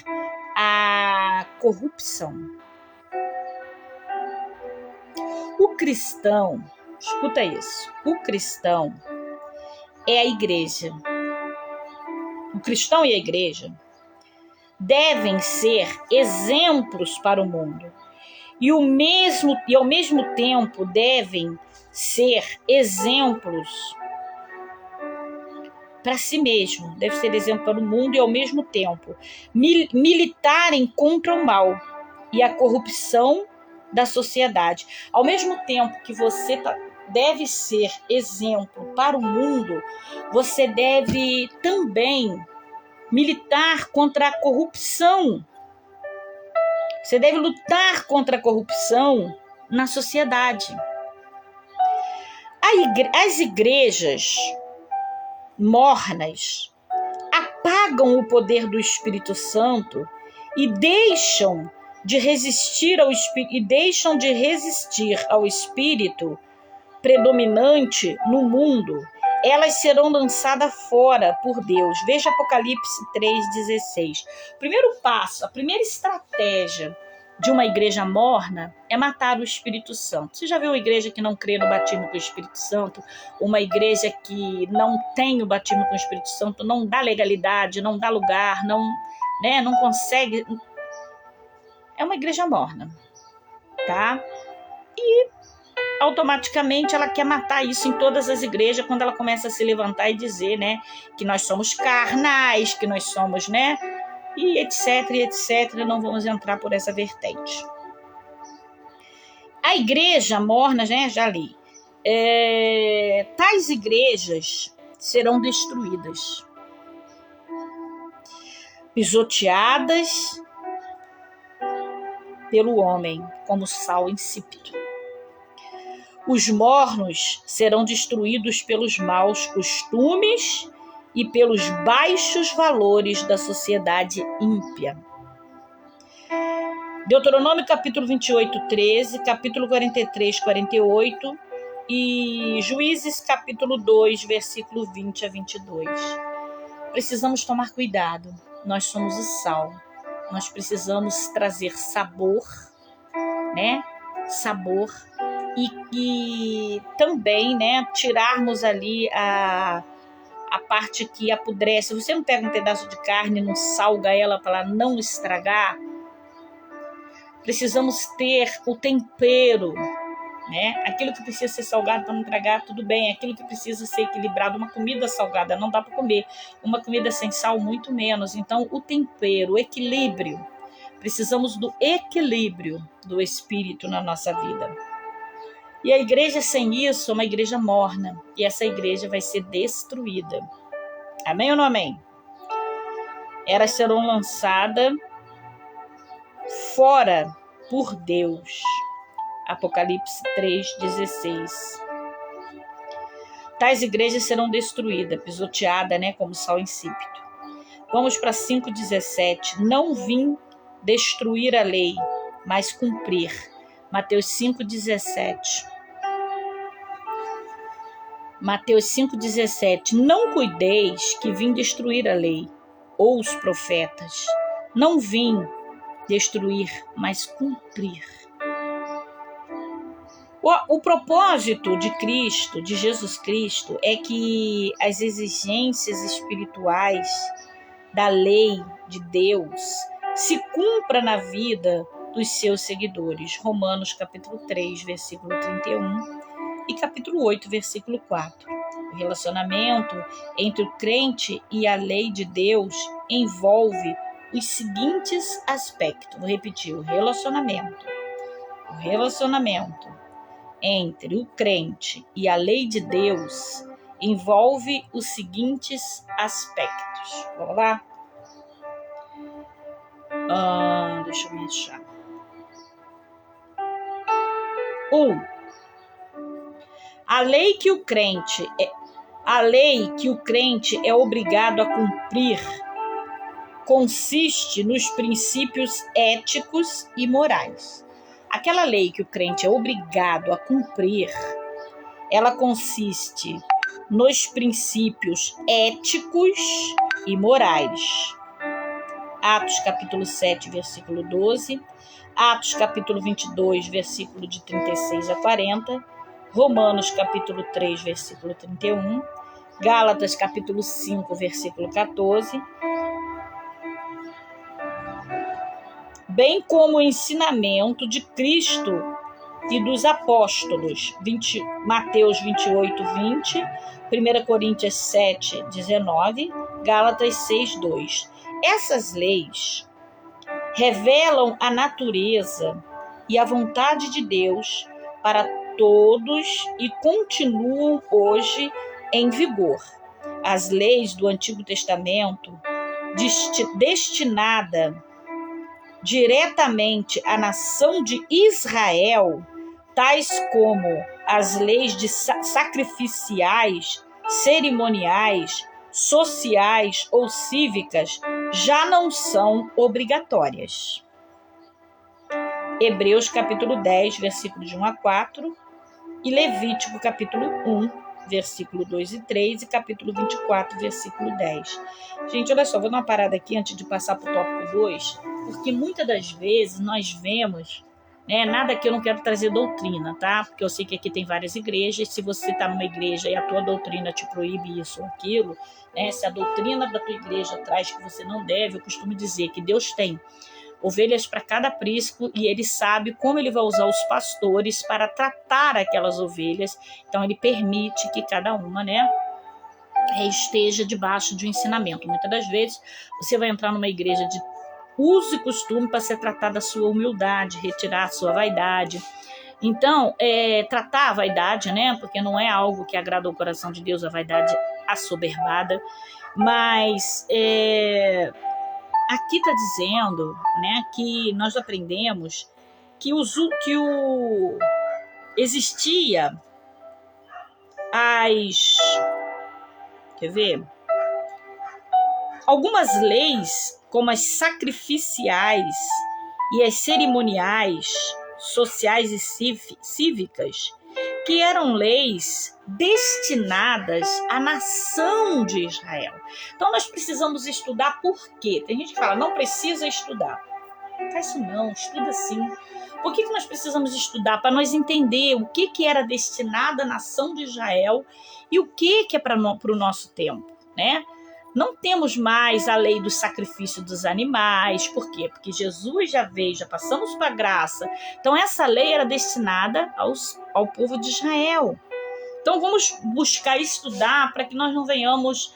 a corrupção. O cristão, escuta isso, o cristão é a igreja. O cristão e a igreja devem ser exemplos para o mundo e ao mesmo tempo devem ser exemplos para si mesmo, deve ser exemplo para o mundo e ao mesmo tempo militarem contra o mal e a corrupção da sociedade. Ao mesmo tempo que você deve ser exemplo para o mundo, você deve também militar contra a corrupção. Você deve lutar contra a corrupção na sociedade. As igrejas mornas apagam o poder do Espírito Santo e deixam de resistir ao Espírito predominante no mundo. Elas serão lançadas fora por Deus. Veja Apocalipse 3,16. O primeiro passo, a primeira estratégia de uma igreja morna é matar o Espírito Santo. Você já viu uma igreja que não crê no batismo com o Espírito Santo? Uma igreja que não tem o batismo com o Espírito Santo, não dá legalidade, não dá lugar, não consegue. É uma igreja morna, tá? E automaticamente ela quer matar isso em todas as igrejas quando ela começa a se levantar e dizer, né, que nós somos carnais, que nós somos, né, e etc, não vamos entrar por essa vertente. A igreja morna, né, já li, tais igrejas serão destruídas, pisoteadas pelo homem, como sal insípido. Os mornos serão destruídos pelos maus costumes e pelos baixos valores da sociedade ímpia. Deuteronômio capítulo 28, 13, capítulo 43, 48 e Juízes capítulo 2, versículo 20 a 22. Precisamos tomar cuidado, nós somos o sal. Nós precisamos trazer sabor, né? Sabor e também, né, tirarmos ali a a parte que apodrece. Você não pega um pedaço de carne e não salga ela para não estragar? Precisamos ter o tempero, né? Aquilo que precisa ser salgado para não estragar, tudo bem. Aquilo que precisa ser equilibrado, uma comida salgada não dá para comer. Uma comida sem sal, muito menos. Então, o tempero, o equilíbrio. Precisamos do equilíbrio do Espírito na nossa vida. E a igreja sem isso é uma igreja morna. E essa igreja vai ser destruída. Amém ou não amém? Elas serão lançadas fora por Deus. Apocalipse 3,16. Tais igrejas serão destruídas, pisoteadas, né, como sal insípido. Vamos para 5,17. Não vim destruir a lei, mas cumprir. Mateus 5,17. Mateus 5,17. Não cuideis que vim destruir a lei, ou os profetas. Não vim destruir, mas cumprir. O propósito de Cristo, de Jesus Cristo, é que as exigências espirituais da lei de Deus se cumpra na vida dos seus seguidores. Romanos capítulo 3, versículo 31 e capítulo 8, versículo 4. O relacionamento entre o crente e a lei de Deus envolve os seguintes aspectos. Vou repetir, o relacionamento entre o crente e a lei de Deus envolve os seguintes aspectos. Vamos lá? Deixa eu me achar. 1. A lei que o crente é obrigado a cumprir consiste nos princípios éticos e morais. Aquela lei que o crente é obrigado a cumprir, ela consiste nos princípios éticos e morais. Atos capítulo 7, versículo 12, Atos capítulo 22, versículo de 36 a 40, Romanos capítulo 3, versículo 31, Gálatas capítulo 5, versículo 14, bem como o ensinamento de Cristo e dos apóstolos, Mateus 28, 20, 1 Coríntios 7, 19, Gálatas 6, 2. Essas leis revelam a natureza e a vontade de Deus para todos e continuam hoje em vigor. As leis do Antigo Testamento, destinada diretamente à nação de Israel, tais como as leis de sacrificiais, cerimoniais, sociais ou cívicas, já não são obrigatórias. Hebreus capítulo 10, versículos de 1 a 4, e Levítico capítulo 1, versículo 2 e 3, e capítulo 24, versículo 10. Gente, olha só, vou dar uma parada aqui antes de passar para o tópico 2, porque muitas das vezes nós vemos, né, nada que eu não quero trazer doutrina, tá? Porque eu sei que aqui tem várias igrejas, se você está numa igreja e a tua doutrina te proíbe isso ou aquilo, né, se a doutrina da tua igreja traz que você não deve, eu costumo dizer que Deus tem ovelhas para cada aprisco e ele sabe como ele vai usar os pastores para tratar aquelas ovelhas, então ele permite que cada uma, né, esteja debaixo de um ensinamento. Muitas das vezes você vai entrar numa igreja de uso e costume para ser tratar da sua humildade, retirar a sua vaidade. Então, tratar a vaidade, né, porque não é algo que agrada ao coração de Deus, a vaidade assoberbada, mas aqui está dizendo, né, que nós aprendemos que existia algumas leis, como as sacrificiais e as cerimoniais, sociais e cívicas, que eram leis destinadas à nação de Israel. Então nós precisamos estudar por quê? Tem gente que fala, não precisa estudar. Não faz isso não, estuda sim. Por que nós precisamos estudar? Para nós entender o que era destinado à nação de Israel e o que é para o nosso tempo. né? Não temos mais a lei do sacrifício dos animais. Por quê? Porque Jesus já veio, já passamos para a graça. Então, essa lei era destinada ao povo de Israel. Então, vamos buscar estudar para que nós não venhamos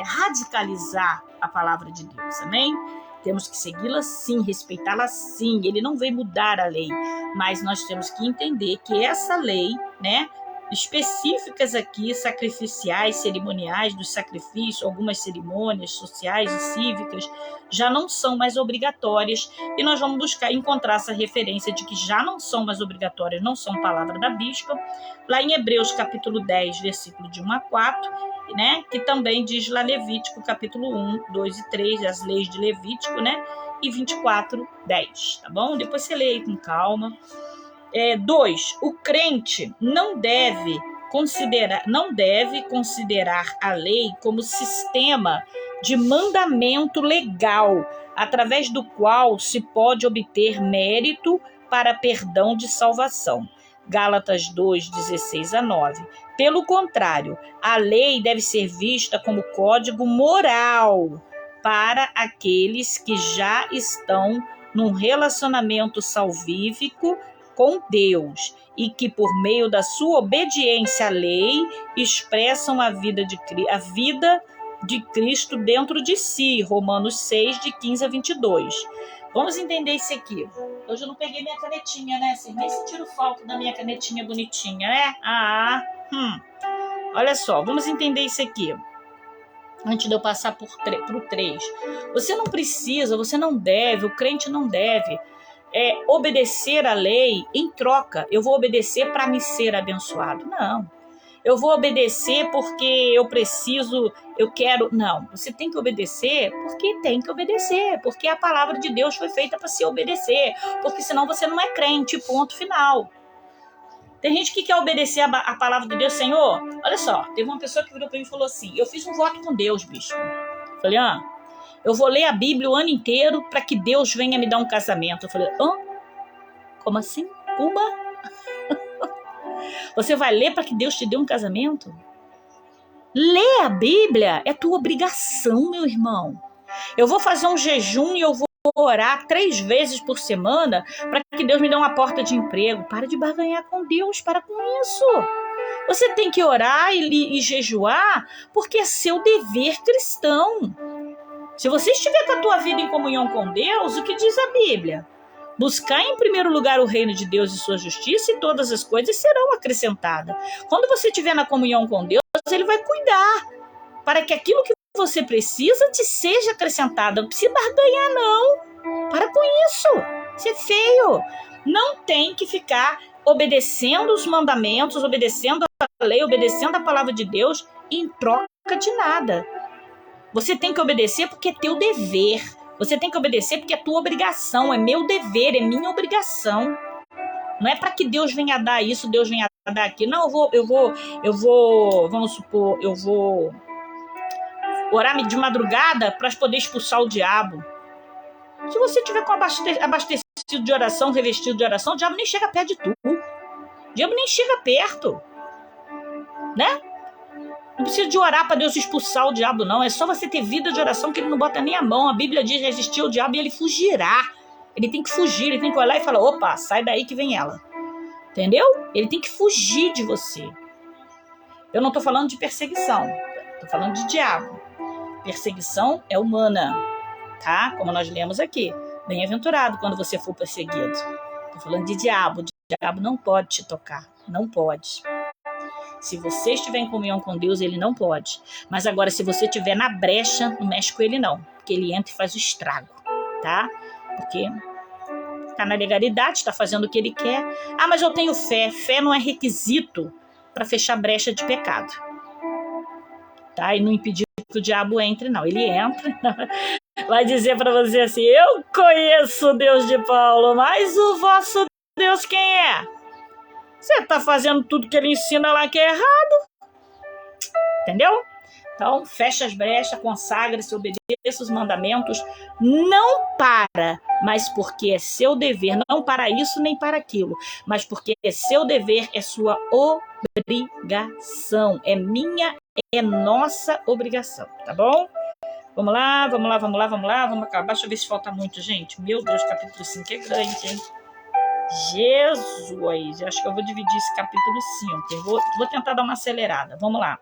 radicalizar a palavra de Deus, amém? Temos que segui-la sim, respeitá-la sim. Ele não veio mudar a lei, mas nós temos que entender que essa lei, né, específicas aqui, sacrificiais, cerimoniais dos sacrifícios, algumas cerimônias sociais e cívicas, já não são mais obrigatórias, e nós vamos buscar encontrar essa referência de que já não são mais obrigatórias, não são palavra da bispa, lá em Hebreus capítulo 10, versículo de 1 a 4, né, que também diz lá Levítico capítulo 1, 2 e 3, as leis de Levítico, né, e 24, 10, tá bom? Depois você lê aí com calma. 2. O crente não deve considerar a lei como sistema de mandamento legal, através do qual se pode obter mérito para perdão de salvação. Gálatas 2, 16 a 9. Pelo contrário, a lei deve ser vista como código moral para aqueles que já estão num relacionamento salvífico com Deus e que, por meio da sua obediência à lei, expressam a vida de Cristo dentro de si. Romanos 6, de 15 a 22. Vamos entender isso aqui. Hoje eu não peguei minha canetinha, né? Vocês nem sentiram falta da minha canetinha bonitinha, né? Olha só, vamos entender isso aqui. Antes de eu passar para o 3. Você não precisa, você não deve, o crente não deve obedecer a lei em troca. Eu vou obedecer para me ser abençoado. Não. Eu vou obedecer porque eu preciso, eu quero. Não. Você tem que obedecer porque tem que obedecer. Porque a palavra de Deus foi feita para se obedecer. Porque senão você não é crente. Ponto final. Tem gente que quer obedecer a palavra de Deus. Senhor, olha só. Teve uma pessoa que virou para mim e falou assim: eu fiz um voto com Deus, bispo. Falei, eu vou ler a Bíblia o ano inteiro para que Deus venha me dar um casamento. Eu falei, como assim? Uma? Você vai ler para que Deus te dê um casamento? Ler a Bíblia é tua obrigação, meu irmão. Eu vou fazer um jejum e eu vou orar 3 vezes por semana para que Deus me dê uma porta de emprego. Para de barganhar com Deus, para com isso. Você tem que orar e jejuar porque é seu dever cristão. Se você estiver com a tua vida em comunhão com Deus, o que diz a Bíblia? Buscar em primeiro lugar o reino de Deus e sua justiça, e todas as coisas serão acrescentadas. Quando você estiver na comunhão com Deus, Ele vai cuidar para que aquilo que você precisa te seja acrescentado. Não precisa barganhar, não. Para com isso. Isso é feio. Não tem que ficar obedecendo os mandamentos, obedecendo a lei, obedecendo a palavra de Deus em troca de nada. Você tem que obedecer porque é teu dever. Você tem que obedecer porque é tua obrigação. É meu dever, é minha obrigação. Não é para que Deus venha dar isso, Deus venha dar aquilo. Não, eu vou, vamos supor, eu vou orar de madrugada para poder expulsar o diabo. Se você tiver com abastecido de oração, revestido de oração, o diabo nem chega perto de tu. O diabo nem chega perto. Né? Não precisa de orar para Deus expulsar o diabo, não. É só você ter vida de oração que ele não bota nem a mão. A Bíblia diz resistir ao diabo e ele fugirá. Ele tem que fugir, ele tem que olhar e falar, opa, sai daí que vem ela. Entendeu? Ele tem que fugir de você. Eu não estou falando de perseguição. Estou falando de diabo. Perseguição é humana. Tá? Como nós lemos aqui. Bem-aventurado quando você for perseguido. Estou falando de diabo. O diabo não pode te tocar. Não pode. Se você estiver em comunhão com Deus, ele não pode. Mas agora, se você estiver na brecha, não mexe com ele não. Porque ele entra e faz o estrago. Tá? Porque está na legalidade, está fazendo o que ele quer. Mas eu tenho fé. Fé não é requisito para fechar brecha de pecado. Tá? E não impedir que o diabo entre, não. Ele entra, vai dizer para você assim, eu conheço o Deus de Paulo, mas o vosso Deus quem é? Você está fazendo tudo que ele ensina lá que é errado. Entendeu? Então, fecha as brechas, consagra-se, obedeça os mandamentos. Não para, mas porque é seu dever. Não para isso nem para aquilo. Mas porque é seu dever, é sua obrigação. É minha é nossa obrigação, tá bom? Vamos lá. Vamos acabar. Deixa eu ver se falta muito, gente. Meu Deus, capítulo 5 é grande, hein? Jesus! Acho que eu vou dividir esse capítulo 5. Eu vou tentar dar uma acelerada. Vamos lá.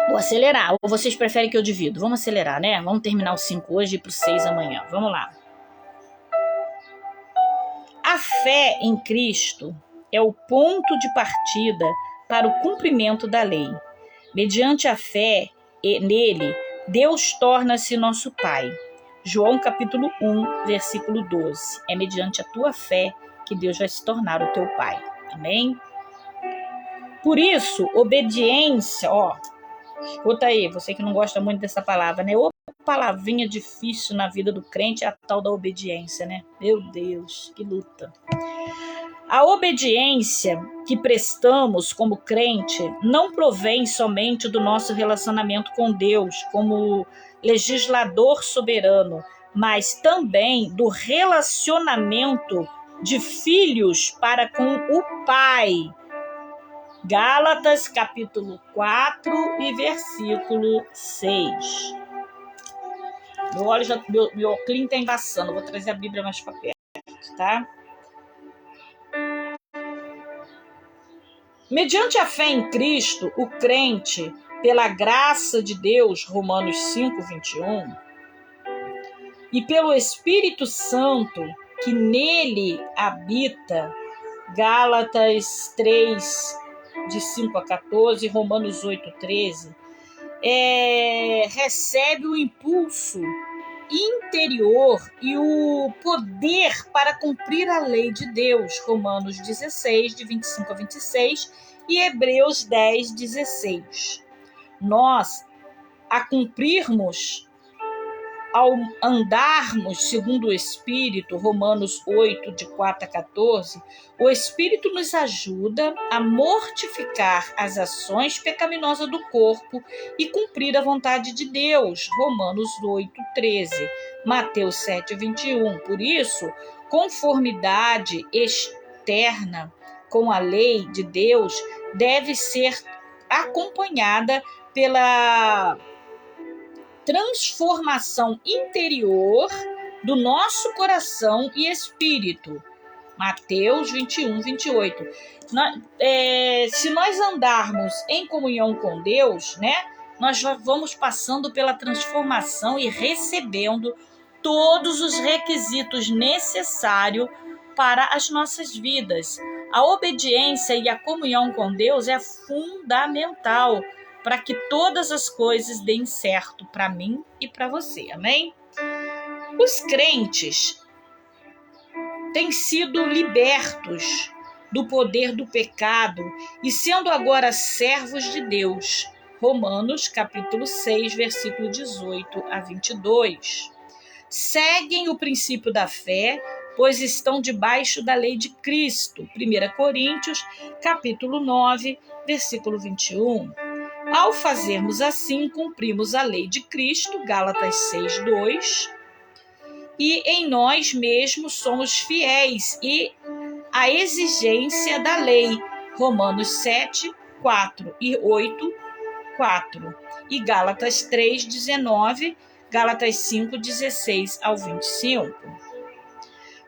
Vou acelerar. Ou vocês preferem que eu divido? Vamos acelerar, né? Vamos terminar o 5 hoje e ir pro 6 amanhã. Vamos lá. A fé em Cristo é o ponto de partida para o cumprimento da lei. Mediante a fé nele, Deus torna-se nosso Pai. João capítulo 1, versículo 12. É mediante a tua fé que Deus vai se tornar o teu Pai. Amém? Por isso, obediência, escuta aí, você que não gosta muito dessa palavra, né? Ô palavrinha difícil na vida do crente é a tal da obediência, né? Meu Deus, que luta. A obediência que prestamos como crente não provém somente do nosso relacionamento com Deus como legislador soberano, mas também do relacionamento de filhos para com o Pai. Gálatas capítulo 4 e versículo 6. Meu óculos está embaçando, vou trazer a Bíblia mais para perto, tá? Mediante a fé em Cristo, o crente, pela graça de Deus, Romanos 5, 21, e pelo Espírito Santo que nele habita, Gálatas 3, de 5 a 14, Romanos 8, 13, recebe o impulso interior e o poder para cumprir a lei de Deus, Romanos 16, de 25 a 26 e Hebreus 10, 16. Nós, a cumprirmos, ao andarmos segundo o Espírito, Romanos 8, de 4 a 14, o Espírito nos ajuda a mortificar as ações pecaminosas do corpo e cumprir a vontade de Deus, Romanos 8, 13, Mateus 7, 21. Por isso, conformidade externa com a lei de Deus deve ser acompanhada pela transformação interior do nosso coração e espírito. Mateus 21, 28. Se nós andarmos em comunhão com Deus, né, nós vamos passando pela transformação e recebendo todos os requisitos necessários para as nossas vidas. A obediência e a comunhão com Deus é fundamental para que todas as coisas deem certo para mim e para você, amém? Os crentes têm sido libertos do poder do pecado e sendo agora servos de Deus. Romanos capítulo 6, versículo 18 a 22. Seguem o princípio da fé, pois estão debaixo da lei de Cristo. 1 Coríntios capítulo 9, versículo 21. Ao fazermos assim, cumprimos a lei de Cristo, Gálatas 6, 2, e em nós mesmos somos fiéis e a exigência da lei, Romanos 7, 4 e 8, 4, e Gálatas 3, 19, Gálatas 5, 16 ao 25.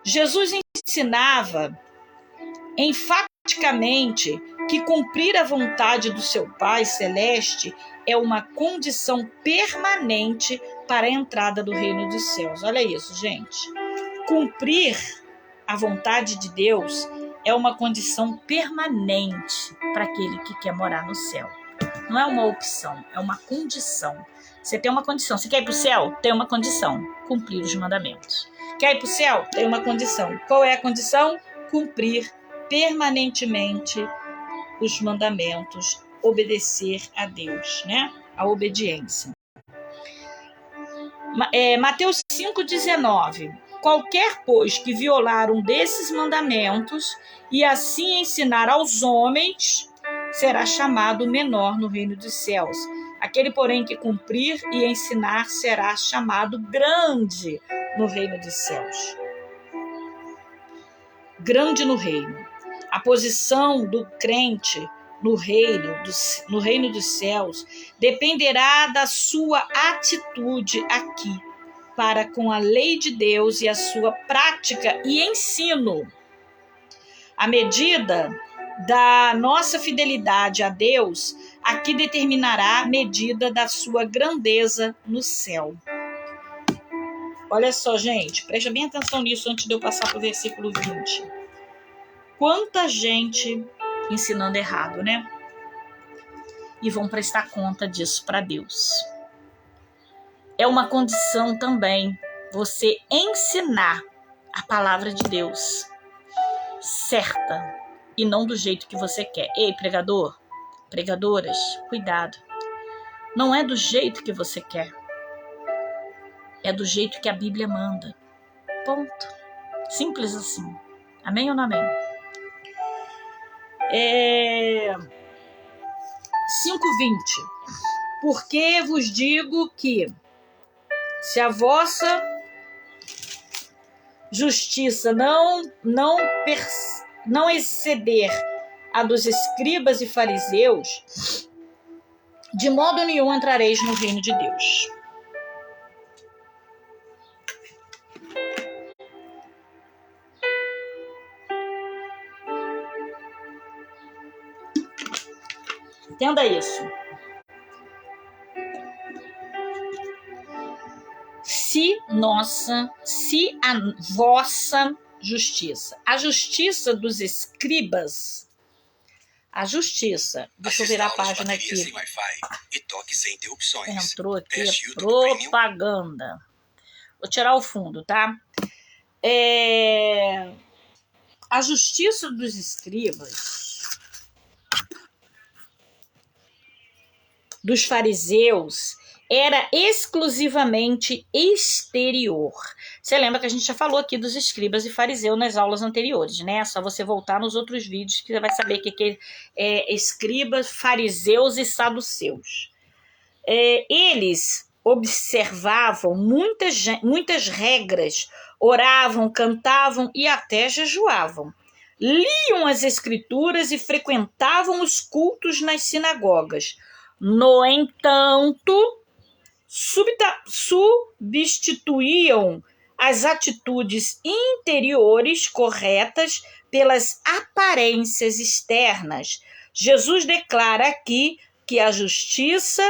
Jesus ensinava enfaticamente que cumprir a vontade do seu Pai Celeste é uma condição permanente para a entrada do reino dos céus. Olha isso, gente. Cumprir a vontade de Deus é uma condição permanente para aquele que quer morar no céu. Não é uma opção, é uma condição. Você tem uma condição. Você quer ir para o céu? Tem uma condição. Cumprir os mandamentos. Quer ir para o céu? Tem uma condição. Qual é a condição? Cumprir permanentemente os mandamentos, obedecer a Deus, né? A obediência. Mateus 5,19. Qualquer, pois, que violar um desses mandamentos e assim ensinar aos homens, será chamado menor no reino dos céus. Aquele, porém, que cumprir e ensinar será chamado grande no reino dos céus. Grande no reino. A posição do crente no reino dos céus dependerá da sua atitude aqui para com a lei de Deus e a sua prática e ensino. A medida da nossa fidelidade a Deus aqui determinará a medida da sua grandeza no céu. Olha só, gente, preste bem atenção nisso antes de eu passar para o versículo 20. Quanta gente ensinando errado, né? E vão prestar conta disso para Deus. É uma condição também você ensinar a palavra de Deus certa e não do jeito que você quer. Ei, pregador, pregadoras, cuidado. Não é do jeito que você quer. É do jeito que a Bíblia manda. Ponto. Simples assim. Amém ou não amém? 5:20. Porque vos digo que se a vossa justiça não exceder a dos escribas e fariseus, de modo nenhum entrareis no reino de Deus. Entenda isso. Se a vossa justiça, a justiça dos escribas, a justiça, deixa eu virar a página aqui. Entrou aqui a propaganda. Vou tirar o fundo, tá? A justiça dos escribas, dos fariseus, era exclusivamente exterior. Você lembra que a gente já falou aqui dos escribas e fariseus nas aulas anteriores, né? É só você voltar nos outros vídeos que você vai saber o que é escribas, fariseus e saduceus. Eles observavam muitas regras, oravam, cantavam e até jejuavam. Liam as escrituras e frequentavam os cultos nas sinagogas. No entanto, substituíam as atitudes interiores corretas pelas aparências externas. Jesus declara aqui que a justiça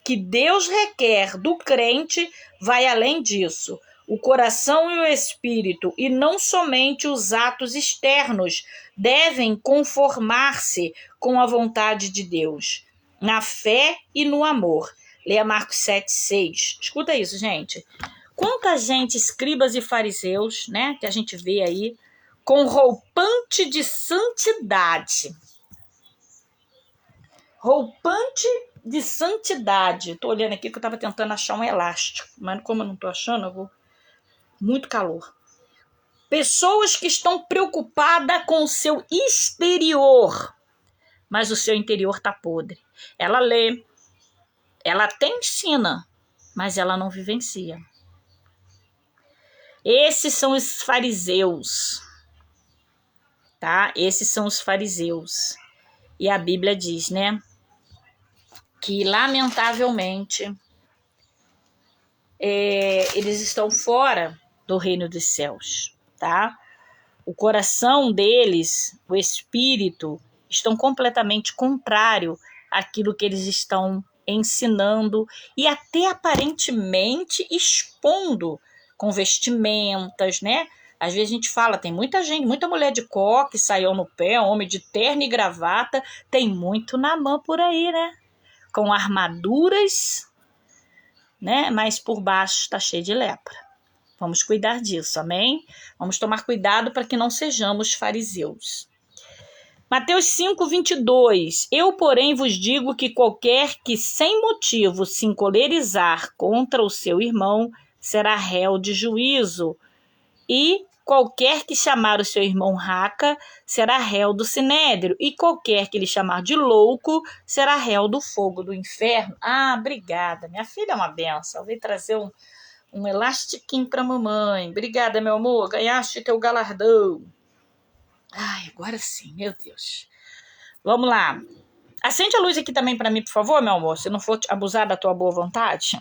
que Deus requer do crente vai além disso. O coração e o espírito, e não somente os atos externos, devem conformar-se com a vontade de Deus, na fé e no amor. Leia Marcos 7:6. Escuta isso, gente. Quanta gente, escribas e fariseus, né, que a gente vê aí, com roupante de santidade. Roupante de santidade. Estou olhando aqui que eu estava tentando achar um elástico, mas como eu não estou achando, eu vou... Muito calor. Pessoas que estão preocupadas com o seu exterior, mas o seu interior está podre. Ela lê, ela até ensina, mas ela não vivencia. Esses são os fariseus, tá? Esses são os fariseus. E a Bíblia diz, né, que lamentavelmente eles estão fora do reino dos céus, tá? O coração deles, o espírito, estão completamente contrário àquilo que eles estão ensinando e até aparentemente expondo com vestimentas, né? Às vezes a gente fala, tem muita gente, muita mulher de coque, saião no pé, homem de terno e gravata, tem muito namã por aí, né? Com armaduras, né? Mas por baixo está cheio de lepra. Vamos cuidar disso, amém? Vamos tomar cuidado para que não sejamos fariseus. Mateus 5:22. Eu, porém, vos digo que qualquer que sem motivo se encolerizar contra o seu irmão será réu de juízo, e qualquer que chamar o seu irmão raca será réu do sinédrio, e qualquer que lhe chamar de louco será réu do fogo do inferno. Ah, obrigada. Minha filha é uma benção. Eu vim trazer um elastiquinho para mamãe. Obrigada, meu amor. Ganhaste teu galardão. Ai, agora sim, meu Deus. Vamos lá. Acende a luz aqui também para mim, por favor, meu amor, se não for abusar da tua boa vontade.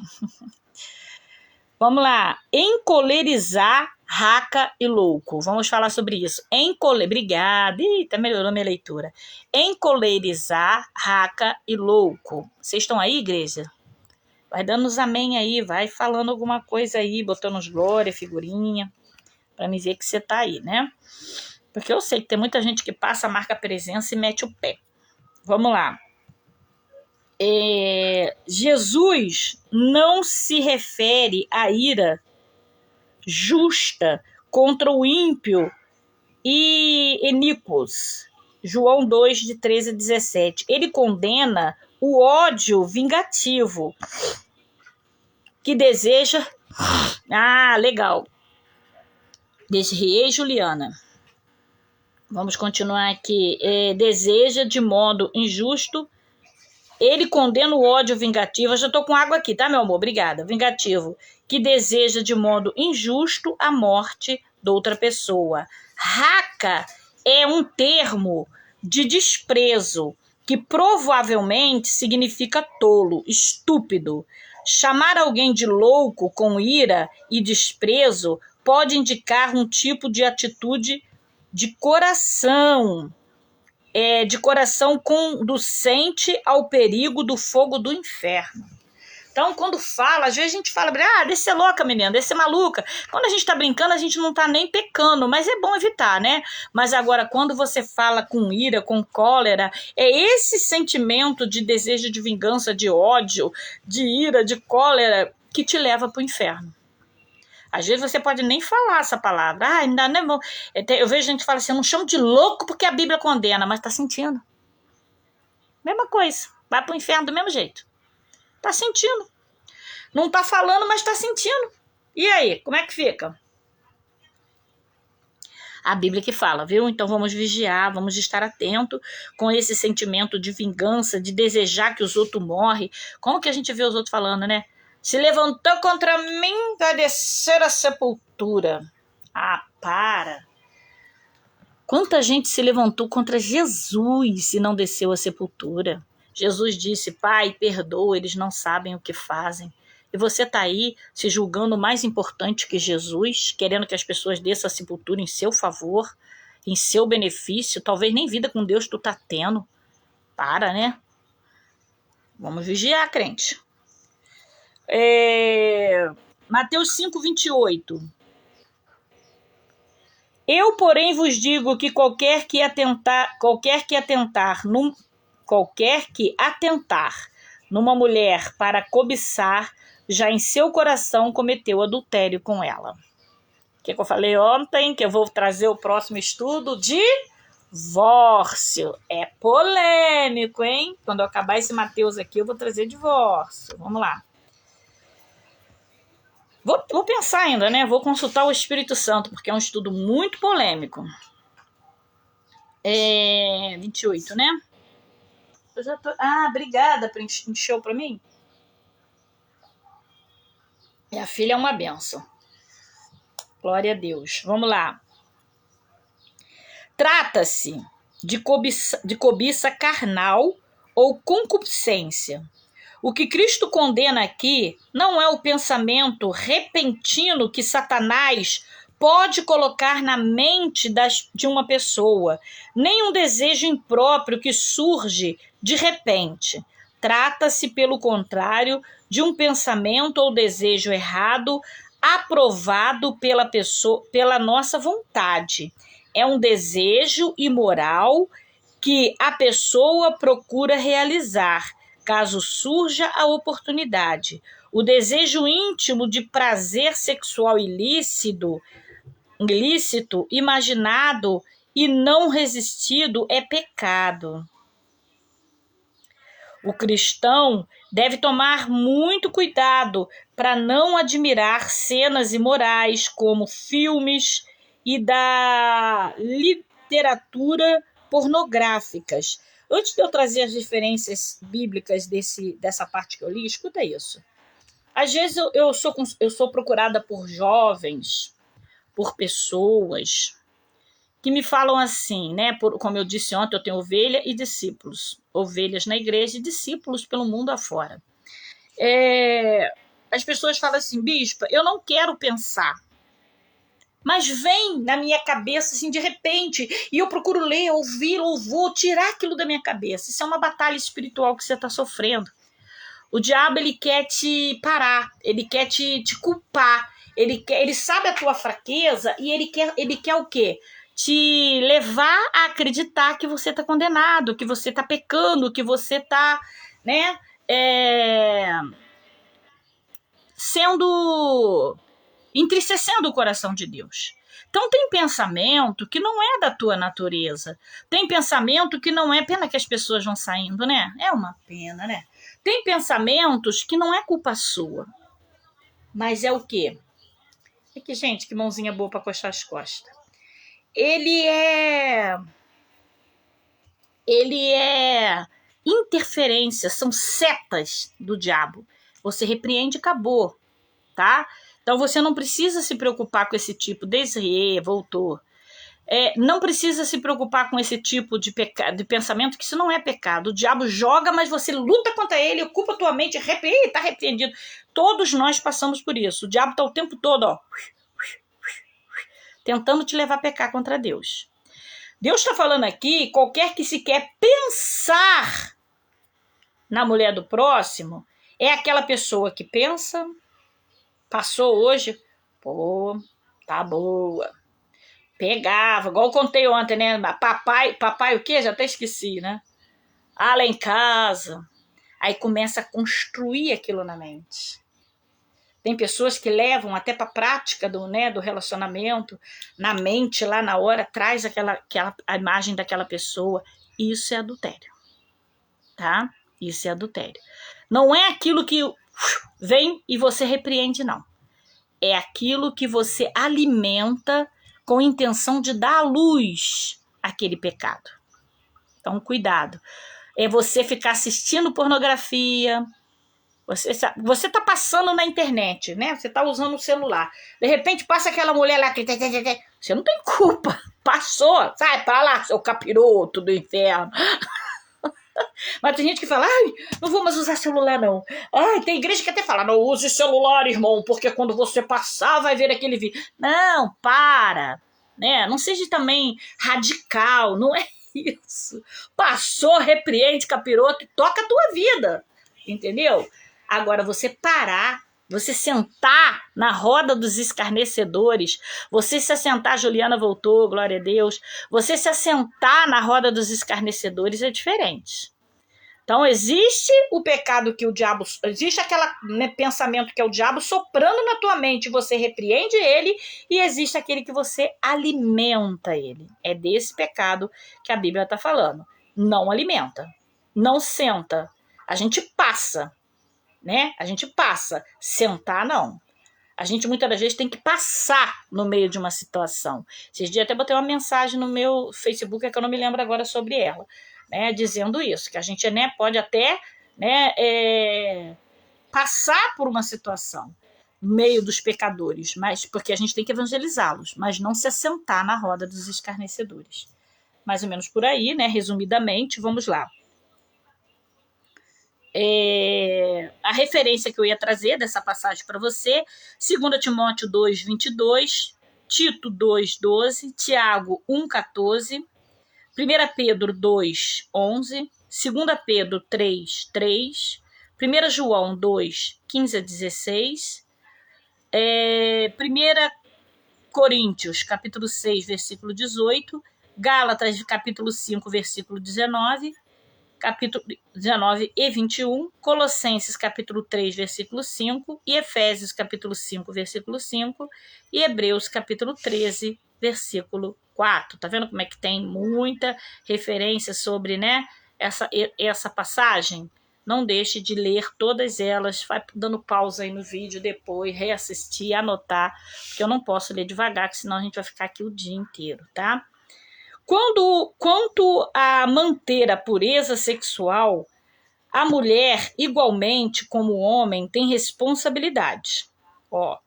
Vamos lá. Encolerizar, raca e louco. Vamos falar sobre isso. Obrigada. Tá melhorou minha leitura. Encolerizar, raca e louco. Vocês estão aí, igreja? Vai dando os amém aí, vai falando alguma coisa aí, botando os glória, figurinha, para me ver que você tá aí, né? Porque eu sei que tem muita gente que passa, marca presença e mete o pé. Vamos lá. Jesus não se refere à ira justa contra o ímpio e iníquos. João 2, de 13 a 17. Ele condena o ódio vingativo que deseja... legal. Desriei, Juliana. Vamos continuar aqui. Deseja de modo injusto. Ele condena o ódio vingativo. Eu já estou com água aqui, tá, meu amor? Obrigada. Vingativo. Que deseja de modo injusto a morte de outra pessoa. Raca é um termo de desprezo que provavelmente significa tolo, estúpido. Chamar alguém de louco com ira e desprezo pode indicar um tipo de atitude de coração, de coração conducente ao perigo do fogo do inferno. Então, quando fala, às vezes a gente fala, desse ser louca, menina, desse ser maluca. Quando a gente tá brincando, a gente não tá nem pecando, mas é bom evitar, né? Mas agora, quando você fala com ira, com cólera, é esse sentimento de desejo de vingança, de ódio, de ira, de cólera, que te leva pro inferno. Às vezes você pode nem falar essa palavra. Ainda não é bom. Eu vejo gente que fala assim, eu não chamo de louco porque a Bíblia condena, mas tá sentindo. Mesma coisa. Vai pro inferno do mesmo jeito. Tá sentindo. Não tá falando, mas tá sentindo. E aí, como é que fica? A Bíblia que fala, viu? Então vamos vigiar, vamos estar atento com esse sentimento de vingança, de desejar que os outros morrem. Como que a gente vê os outros falando, né? Se levantou contra mim, vai descer a sepultura. Para. Quanta gente se levantou contra Jesus e não desceu a sepultura? Jesus disse, Pai, perdoa, eles não sabem o que fazem. E você está aí se julgando mais importante que Jesus, querendo que as pessoas desçam a sepultura em seu favor, em seu benefício, talvez nem vida com Deus tu tá tendo. Para, né? Vamos vigiar, crente. Mateus 5, 28. Eu, porém, vos digo que qualquer que atentar numa mulher para cobiçar, já em seu coração cometeu adultério com ela. O que eu falei ontem, que eu vou trazer o próximo estudo? Divórcio. É polêmico, hein? Quando eu acabar esse Mateus aqui, eu vou trazer divórcio. Vamos lá. Vou pensar ainda, né? Vou consultar o Espírito Santo, porque é um estudo muito polêmico. 28, né? Eu já tô... obrigada por encheu para mim. Minha filha é uma bênção. Glória a Deus. Vamos lá. Trata-se de cobiça carnal ou concupiscência. O que Cristo condena aqui não é o pensamento repentino que Satanás pode colocar na mente de uma pessoa, nem um desejo impróprio que surge de repente. Trata-se, pelo contrário, de um pensamento ou desejo errado aprovado pela nossa vontade. É um desejo imoral que a pessoa procura realizar, caso surja a oportunidade. O desejo íntimo de prazer sexual ilícito, imaginado e não resistido é pecado. O cristão deve tomar muito cuidado para não admirar cenas imorais como filmes e da literatura pornográficas. Antes de eu trazer as referências bíblicas dessa parte que eu li, escuta isso. Às vezes eu sou procurada por jovens, por pessoas que me falam assim, né? Como eu disse ontem, eu tenho ovelha e discípulos. Ovelhas na igreja e discípulos pelo mundo afora. As pessoas falam assim, bispa, eu não quero pensar, mas vem na minha cabeça assim de repente, e eu procuro ler, ouvir, louvor, tirar aquilo da minha cabeça. Isso é uma batalha espiritual que você está sofrendo. O diabo, ele quer te parar, ele quer te culpar, ele sabe a tua fraqueza e ele quer o quê? Te levar a acreditar que você está condenado, que você está pecando, que você está, né, entristecendo o coração de Deus. Então tem pensamento que não é da tua natureza. Tem pensamento que não é... Pena que as pessoas vão saindo, né? É uma pena, né? Tem pensamentos que não é culpa sua. Mas é o quê? É que, gente, que mãozinha boa para coxar as costas. Ele é interferência, são setas do diabo. Você repreende e acabou, tá? Então você não precisa se preocupar com esse tipo, Desrie, voltou. Não precisa se preocupar com esse tipo de pensamento, que isso não é pecado. O diabo joga, mas você luta contra ele, ocupa a tua mente, está repreendido. Todos nós passamos por isso. O diabo está o tempo todo, ó, tentando te levar a pecar contra Deus. Deus está falando aqui, qualquer que se quer pensar na mulher do próximo, é aquela pessoa que pensa, passou hoje, pô, tá boa. Pegava, igual eu contei ontem, né? Papai o quê? Já até esqueci, né? Lá em casa. Aí começa a construir aquilo na mente. Tem pessoas que levam até para a prática do relacionamento, na mente, lá na hora, traz a imagem daquela pessoa. Isso é adultério. Tá? Isso é adultério. Não é aquilo que vem e você repreende, não. É aquilo que você alimenta com a intenção de dar à luz aquele pecado. Então, cuidado. É você ficar assistindo pornografia. Você tá passando na internet, né? Você tá usando o celular. De repente passa aquela mulher lá. Você não tem culpa. Passou. Sai pra lá, seu capiroto do inferno. Mas tem gente que fala, ai, não vou mais usar celular, não. Ai, tem igreja que até fala, não use celular, irmão, porque quando você passar vai ver aquele vídeo. Não, para, né? Não seja também radical, não é isso. Passou, repreende, capiroto, e toca a tua vida, entendeu? Agora, você parar, você sentar na roda dos escarnecedores, você se assentar, Juliana voltou, glória a Deus, você se assentar na roda dos escarnecedores é diferente. Então, existe o pecado que o diabo... Existe aquele pensamento que é o diabo soprando na tua mente, você repreende ele, e existe aquele que você alimenta ele. É desse pecado que a Bíblia está falando. Não alimenta, não senta. A gente passa, né? A gente passa. Sentar, não. A gente muitas das vezes tem que passar no meio de uma situação. Esses dias até botei uma mensagem no meu Facebook, é que eu não me lembro agora sobre ela, né, dizendo isso, que a gente, né, pode até, né, passar por uma situação no meio dos pecadores, mas porque a gente tem que evangelizá-los, mas não se assentar na roda dos escarnecedores. Mais ou menos por aí, né, resumidamente, vamos lá. A referência que eu ia trazer dessa passagem para você, 2 Timóteo 2:22, Tito 2:12, Tiago 1:14, 1 Pedro 2:11, 2 Pedro 3:3, 1 João 2:15-16, 1 Coríntios, capítulo 6, versículo 18, Gálatas, capítulo 5, versículo 19, capítulo 19 e 21, Colossenses, capítulo 3, versículo 5, e Efésios, capítulo 5, versículo 5, e Hebreus, capítulo 13, versículo 4. Tá vendo como é que tem muita referência sobre, né, essa passagem? Não deixe de ler todas elas, vai dando pausa aí no vídeo depois, reassistir, anotar, porque eu não posso ler devagar, que senão a gente vai ficar aqui o dia inteiro, tá? Quanto a manter a pureza sexual, a mulher, igualmente como o homem, tem responsabilidade. Ó,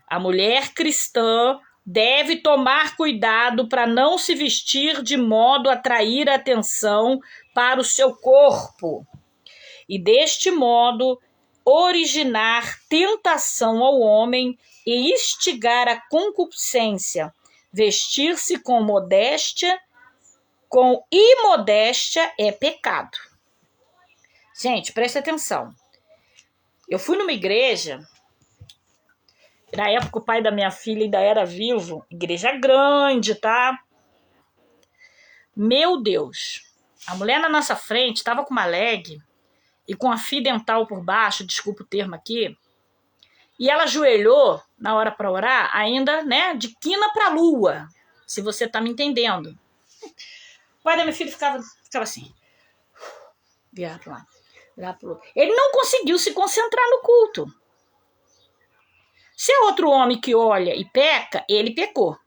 a mulher cristã deve tomar cuidado para não se vestir de modo a atrair atenção para o seu corpo e, deste modo, originar tentação ao homem e instigar a concupiscência, vestir-se com modéstia, com imodéstia é pecado. Gente, preste atenção. Eu fui numa igreja, na época o pai da minha filha ainda era vivo, igreja grande, tá? Meu Deus, a mulher na nossa frente estava com uma leg e com a fio dental por baixo, desculpa o termo aqui, e ela ajoelhou na hora para orar, ainda, né, de quina para lua, se você tá me entendendo. O pai da minha filha ficava assim, virava para lá, virava para o outro. Ele não conseguiu se concentrar no culto. Se é outro homem que olha e peca, ele pecou.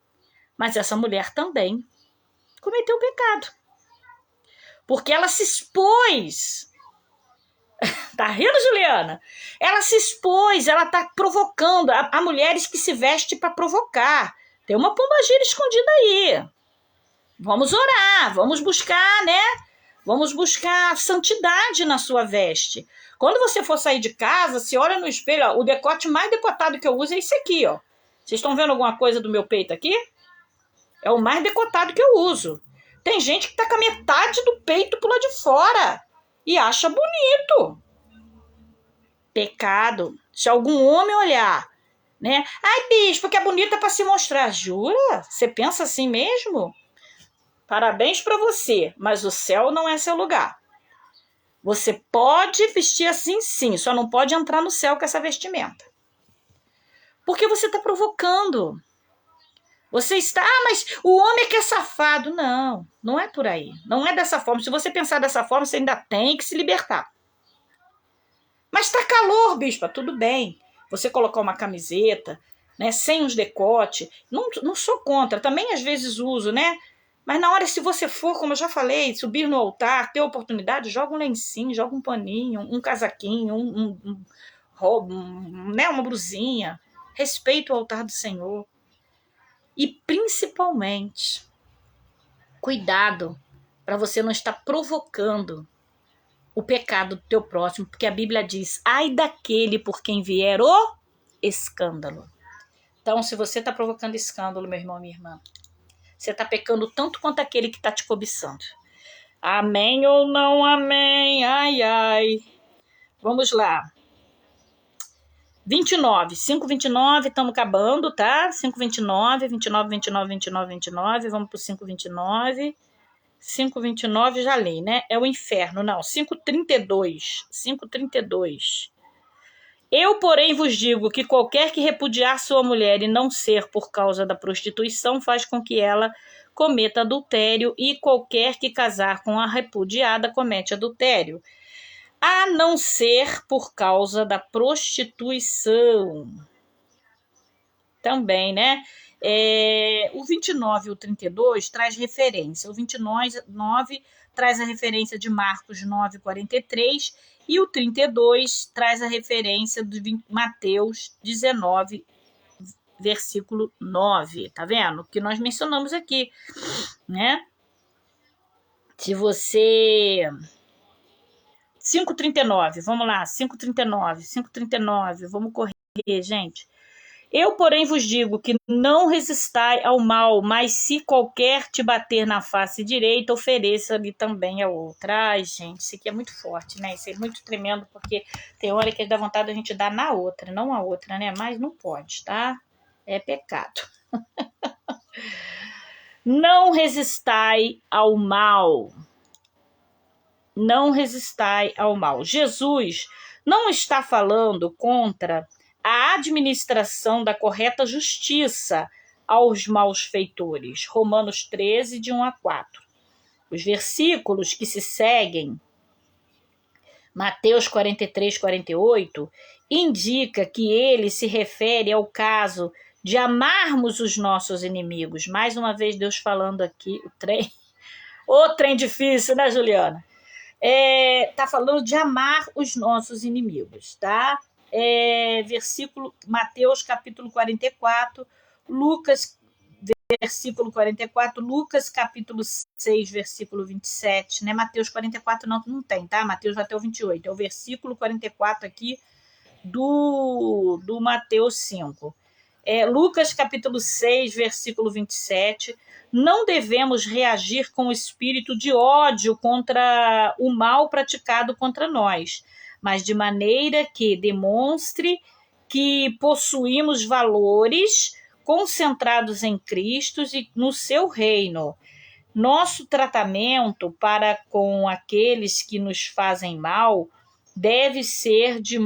Mas essa mulher também cometeu pecado. Porque ela se expôs. Tá rindo, Juliana? Ela se expôs, ela tá provocando. Há mulheres que se vestem para provocar. Tem uma pombagira escondida aí. Vamos orar, vamos buscar, né? Vamos buscar santidade na sua veste. Quando você for sair de casa, se olha no espelho, ó, o decote mais decotado que eu uso é esse aqui, ó. Vocês estão vendo alguma coisa do meu peito aqui? É o mais decotado que eu uso. Tem gente que tá com a metade do peito pro lado de fora e acha bonito. Pecado. Se algum homem olhar, né? Ai, bispo, que é bonita para se mostrar. Jura? Você pensa assim mesmo? Parabéns para você, mas o céu não é seu lugar. Você pode vestir assim sim, só não pode entrar no céu com essa vestimenta. Porque você está provocando. Você está, mas o homem é que é safado. Não, não é por aí. Não é dessa forma. Se você pensar dessa forma, você ainda tem que se libertar. Mas está calor, bispa, tudo bem. Você colocar uma camiseta, né, sem os decotes, não sou contra. Também às vezes uso, né? Mas na hora, se você for, como eu já falei, subir no altar, ter oportunidade, joga um lencinho, joga um paninho, um casaquinho, né, uma blusinha. Respeita o altar do Senhor. E principalmente, cuidado para você não estar provocando o pecado do teu próximo, porque a Bíblia diz, ai daquele por quem vier o escândalo. Então, se você está provocando escândalo, meu irmão, minha irmã, você está pecando tanto quanto aquele que está te cobiçando. Amém ou não amém? Ai, ai. Vamos lá. 29, 5,29, estamos acabando, tá? 5,29, 29, 29, 29, 29, vamos para o 5,29. 5,29 já li, né? É o inferno, não. 5,32. 5,32. Eu, porém, vos digo que qualquer que repudiar sua mulher e não ser por causa da prostituição faz com que ela cometa adultério, e qualquer que casar com a repudiada comete adultério, a não ser por causa da prostituição. Também, né? O 29 e o 32 traz referência. O 29 traz a referência de Marcos 9,43 e o 32 traz a referência de Mateus 19, versículo 9. Tá vendo? Que nós mencionamos aqui, né? Se você... 5,39, vamos lá, 5,39, vamos correr, gente. Eu, porém, vos digo que não resistai ao mal, mas se qualquer te bater na face direita, ofereça-lhe também a outra. Ai, gente, isso aqui é muito forte, né? Isso é muito tremendo, porque tem hora que dá vontade da gente dar na outra, não a outra, né? Mas não pode, tá? É pecado. Não resistai ao mal. Não resistai ao mal. Jesus não está falando contra a administração da correta justiça aos malfeitores. Romanos 13, de 1 a 4. Os versículos que se seguem, Mateus 43, 48, indica que ele se refere ao caso de amarmos os nossos inimigos. Mais uma vez, Deus falando aqui, o trem difícil, né, Juliana? Tá falando de amar os nossos inimigos, tá? Versículo Mateus capítulo 44, Lucas versículo 44, Lucas capítulo 6, versículo 27, né? Mateus 44 não tem, tá? Mateus vai até o 28, é o versículo 44 aqui do Mateus 5. Lucas capítulo 6, versículo 27, não devemos reagir com espírito de ódio contra o mal praticado contra nós, mas de maneira que demonstre que possuímos valores concentrados em Cristo e no seu reino. Nosso tratamento para com aqueles que nos fazem mal deve ser de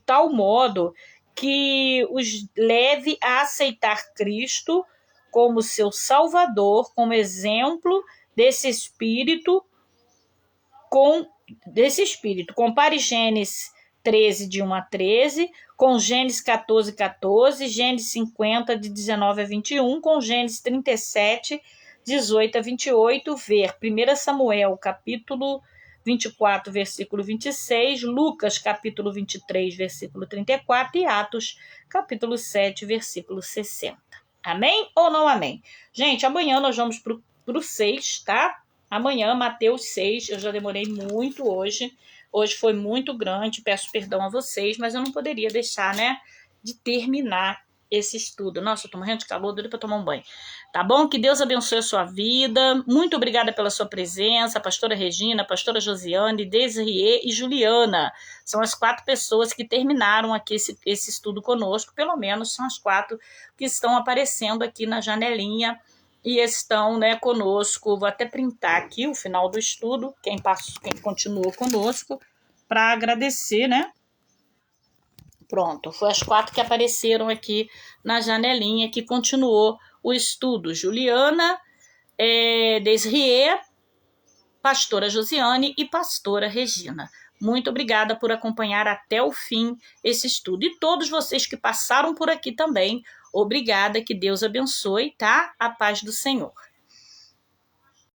tal modo que os leve a aceitar Cristo como seu Salvador, como exemplo desse espírito. Compare Gênesis 13, de 1 a 13, com Gênesis 14, 14, Gênesis 50, de 19 a 21, com Gênesis 37, 18 a 28, ver 1 Samuel, capítulo 24, versículo 26, Lucas, capítulo 23, versículo 34 e Atos, capítulo 7, versículo 60. Amém ou não amém? Gente, amanhã nós vamos para o 6, tá? Amanhã, Mateus 6, eu já demorei muito hoje. Hoje foi muito grande, peço perdão a vocês, mas eu não poderia deixar, né, de terminar esse estudo. Nossa, eu tô morrendo de calor, doido pra tomar um banho. Tá bom? Que Deus abençoe a sua vida. Muito obrigada pela sua presença, pastora Regina, pastora Josiane, Desirê e Juliana. São as 4 pessoas que terminaram aqui esse estudo conosco, pelo menos são as 4 que estão aparecendo aqui na janelinha e estão, né, conosco. Vou até printar aqui o final do estudo, quem continuou conosco, para agradecer, né? Pronto, foi as 4 que apareceram aqui na janelinha que continuou o estudo. Juliana, Desirê, pastora Josiane e pastora Regina. Muito obrigada por acompanhar até o fim esse estudo. E todos vocês que passaram por aqui também, obrigada, que Deus abençoe, tá? A paz do Senhor.